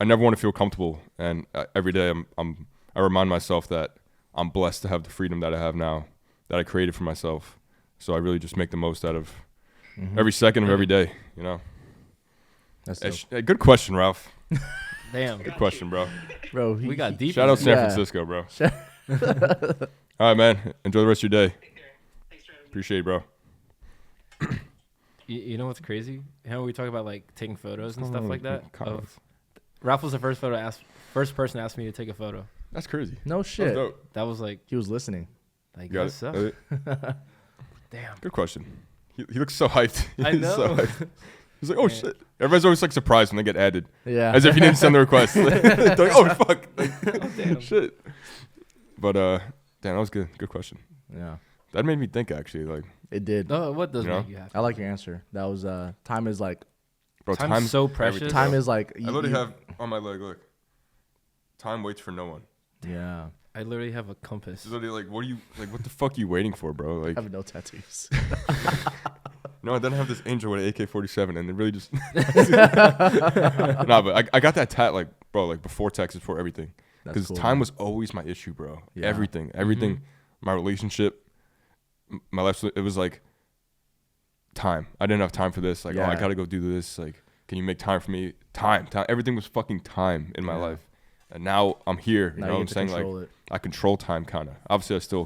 never want to feel comfortable. And every day I remind myself that I'm blessed to have the freedom that I have now, that I created for myself. So I really just make the most out of every second of every day, you know. That's Hey, good question, Ralph. Damn. Good question, bro. bro. We got deep. Shout out San Yeah. Francisco, bro. All right, man. Enjoy the rest of your day. Take care. Thanks for having me. Appreciate it, bro. You know what's crazy? How we talk about like taking photos and stuff like that. Kind of. Ralph was the first person to ask me to take a photo. That's crazy. No That's shit. dope. That was like, He was listening. I Got guess it. so. Damn. Good question. He looks so hyped. I He's know. so hyped. He's like, oh shit. Everybody's always like surprised when they get added, Yeah. as if you didn't send the request. They're like, oh fuck. Damn. Shit. But damn, that was good. Good question. Yeah. That made me think actually. Like, It did. No, what does You know? make you happy? I like your answer. That was time is like bro, Time's so precious. everything, time bro. is like I literally have on my leg. Look, time waits for no one. Yeah. I literally have a compass. It's literally like, what the fuck are you waiting for, bro? Like, I have no tattoos. no, I didn't have this angel with an AK-47, and it really just. Nah, but I got that tat like, bro, like before Texas, before everything, That's because cool, time man. was always my issue, bro. Yeah. Everything, my relationship, my life. It was like time. I didn't have time for this. Like, oh, I Yeah. gotta go do this. Like, can you make time for me? Time. Everything was fucking time in my Yeah. life, and now I'm here. You Now know what I'm get to saying? Like, control it. I control time, kind of. Obviously,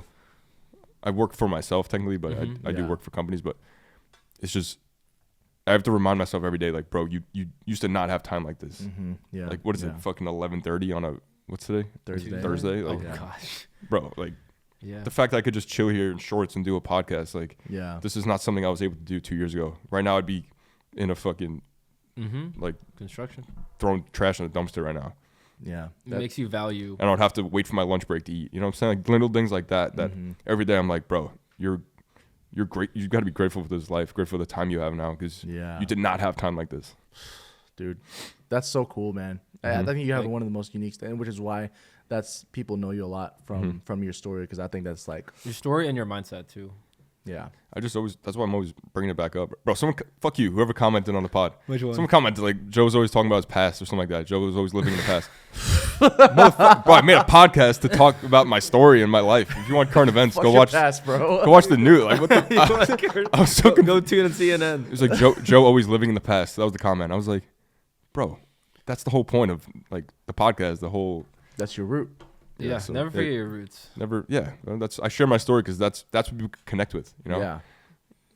I work for myself technically, but I do Yeah. work for companies. But it's just, I have to remind myself every day, like, bro, you used to not have time like this. Yeah. Like, what is yeah. it? Fucking 11:30 on what's today? Thursday. Thursday. Oh Like, Yeah. gosh. bro, like Yeah. the fact that I could just chill here in shorts and do a podcast, like, Yeah. this is not something I was able to do 2 years ago. Right now, I'd be in a fucking like Construction. throwing trash in a dumpster right now, Yeah. It makes you value. and I would have to wait for my lunch break to eat. You know what I'm saying? Like little things like that. That every day I'm like, bro, you're great. You got to be grateful for this life, grateful for the time you have now, because Yeah. you did not have time like this. Dude, that's so cool, man. I think you have one of the most unique things, which is why people know you a lot from your story, because I think that's like, Your story and your mindset too. yeah. That's why I'm always bringing it back up, bro. Fuck you, whoever commented on the pod. Which one? Someone commented like Joe was always talking about his past or something like that. Joe was always living in the past. Motherfucker, bro, I made a podcast to talk about my story and my life. If you want current events, Fuck go your watch. past, bro. Go watch the news. Like, what the? I was so confused. Go tune in CNN. It was like Joe always living in the past. That was the comment. I was like, bro, that's the whole point of like the podcast. The whole That's your root. Yeah, so never forget your roots. never. Yeah, that's I share my story because that's what people connect with. You know. Yeah.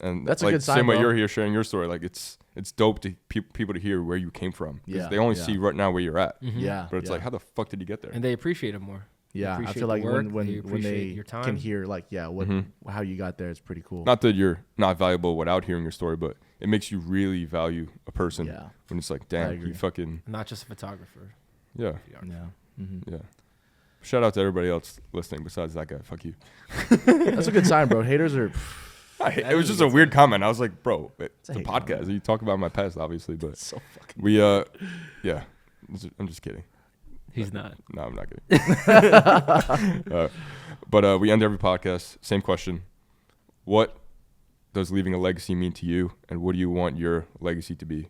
And That's a like good sign, same way bro. you're here sharing your story. Like it's dope to people to hear where you came from. 'Cause Yeah, they only yeah. see right now where you're at. Yeah. But it's yeah. like, how the fuck did you get there? And they appreciate it more. They Yeah, I appreciate feel the like work, when they they appreciate your can time. hear like what how you got there, it's pretty cool. Not that you're not valuable without hearing your story, but it makes you really value a person. Yeah. When it's like, I damn, agree. you fucking Not just a photographer. yeah. Yeah. Mm-hmm. Yeah. Shout out to everybody else listening besides that guy. Fuck you. That's a good sign, bro. Haters are It was just a weird comment. I was like, bro, it's a hate podcast. comment. You talk about my past, obviously, but so fucking. we yeah. I'm just kidding. He's not. No, I'm not kidding. But we end every podcast. Same question. What does leaving a legacy mean to you, and what do you want your legacy to be?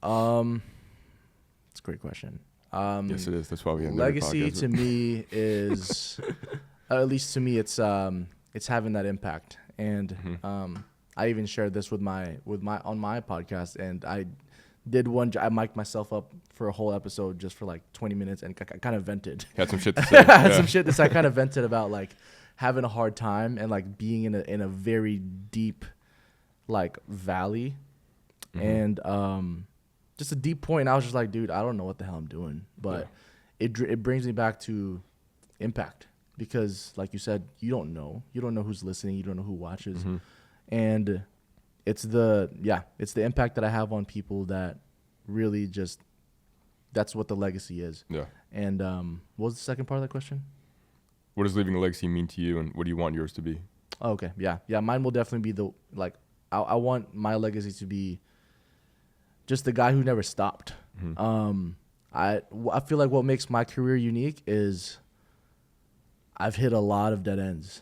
It's a great question. Yes, it is. That's why we end Legacy every podcast. to me is, at least to me, it's having that impact. And I even shared this with my on my podcast, and I did I mic'd myself up for a whole episode just for like 20 minutes, and I kind of vented. Had some shit to say. I had Yeah. some shit that I kind of vented about, like having a hard time and like being in a very deep like valley, and just a deep point. I was just like, dude, I don't know what the hell I'm doing, but it brings me back to impact, because like you said, you don't know who's listening, you don't know who watches, and it's the impact that I have on people that really just, that's what the legacy is. Yeah. And what was the second part of that question? What does leaving a legacy mean to you, and what do you want yours to be? Oh, okay. Yeah. Mine will definitely be I want my legacy to be just the guy who never stopped. I feel like what makes my career unique is I've hit a lot of dead ends,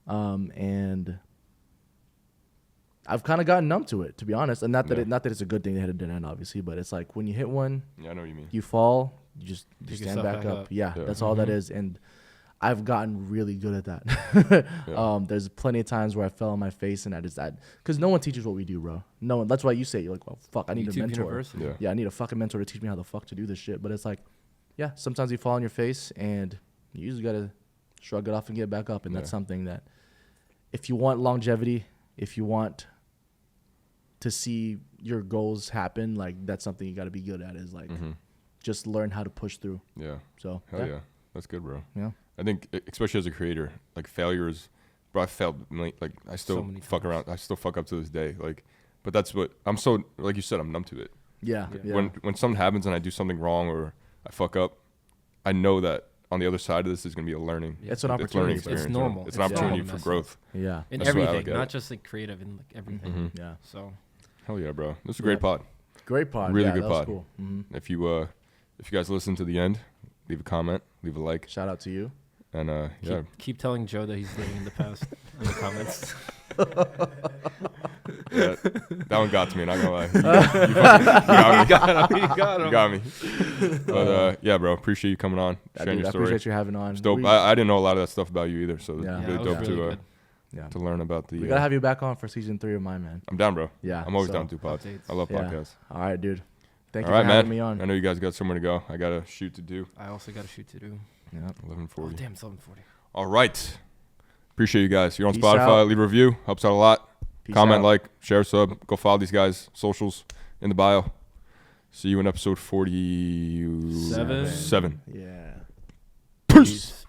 and I've kind of gotten numb to it, to be honest. And not that it's a good thing to hit a dead end, obviously, but it's like when you hit one, Yeah, I know what you mean. you fall, you just Pick stand yourself back back up. up. Yeah, Yeah. that's all that is. And I've gotten really good at that. There's plenty of times where I fell on my face, and because no one teaches what we do, bro. No one. That's why you say, you're like, well, fuck, I need a YouTube mentor. University. Yeah. I need a fucking mentor to teach me how the fuck to do this shit. But it's like, yeah, sometimes you fall on your face, and you just gotta shrug it off and get back up. And that's something that, if you want longevity, if you want to see your goals happen, like that's something you got to be good at, is like just learn how to push through. Yeah. So Hell yeah. That's good, bro. Yeah. I think, especially as a creator, like failures, bro, I failed. Like I still many fuck times. around. I still fuck up to this day. Like, but that's what I'm so, like you said, I'm numb to it. Yeah. When something happens and I do something wrong or I fuck up, I know that on the other side of this is gonna be a learning. It's an learning opportunity. experience, It's you know? normal. It's an It's opportunity normal for to mess growth. Yeah. In That's the way I everything, look at not it. just like creative and like everything. Yeah. So Hell yeah, bro. This is a great pod. Great pod. Really yeah, good that was pod. Cool. If you guys listen to the end, leave a comment, leave a like, Shout out to you. and yeah. keep telling Joe that he's living in the past in the comments. Yeah, that one got to me, not gonna lie. You got me. You got him. You got me. But yeah, bro, appreciate you coming on, sharing Dude, your I story. appreciate you having on. It's dope. We, I didn't know a lot of that stuff about you either, so Yeah. it's Yeah, really it was dope really to good. yeah. to learn about the. We gotta have you back on for season 3 of my man. I'm down, bro. Yeah. I'm always so, down to pods. Updates. I love Yeah. podcasts. All right, dude. Thank All you right, for man. having me on. I know you guys got somewhere to go. I got a shoot to do. I also got a shoot to do. Yeah. 11:40. Oh, damn, it's 11:40. All right. Appreciate you guys. You're on Peace Spotify. out. Leave a review. Helps out a lot. Peace Comment, out. like, share, sub. Go follow these guys' socials in the bio. See you in episode 47. Seven. Yeah. Peace.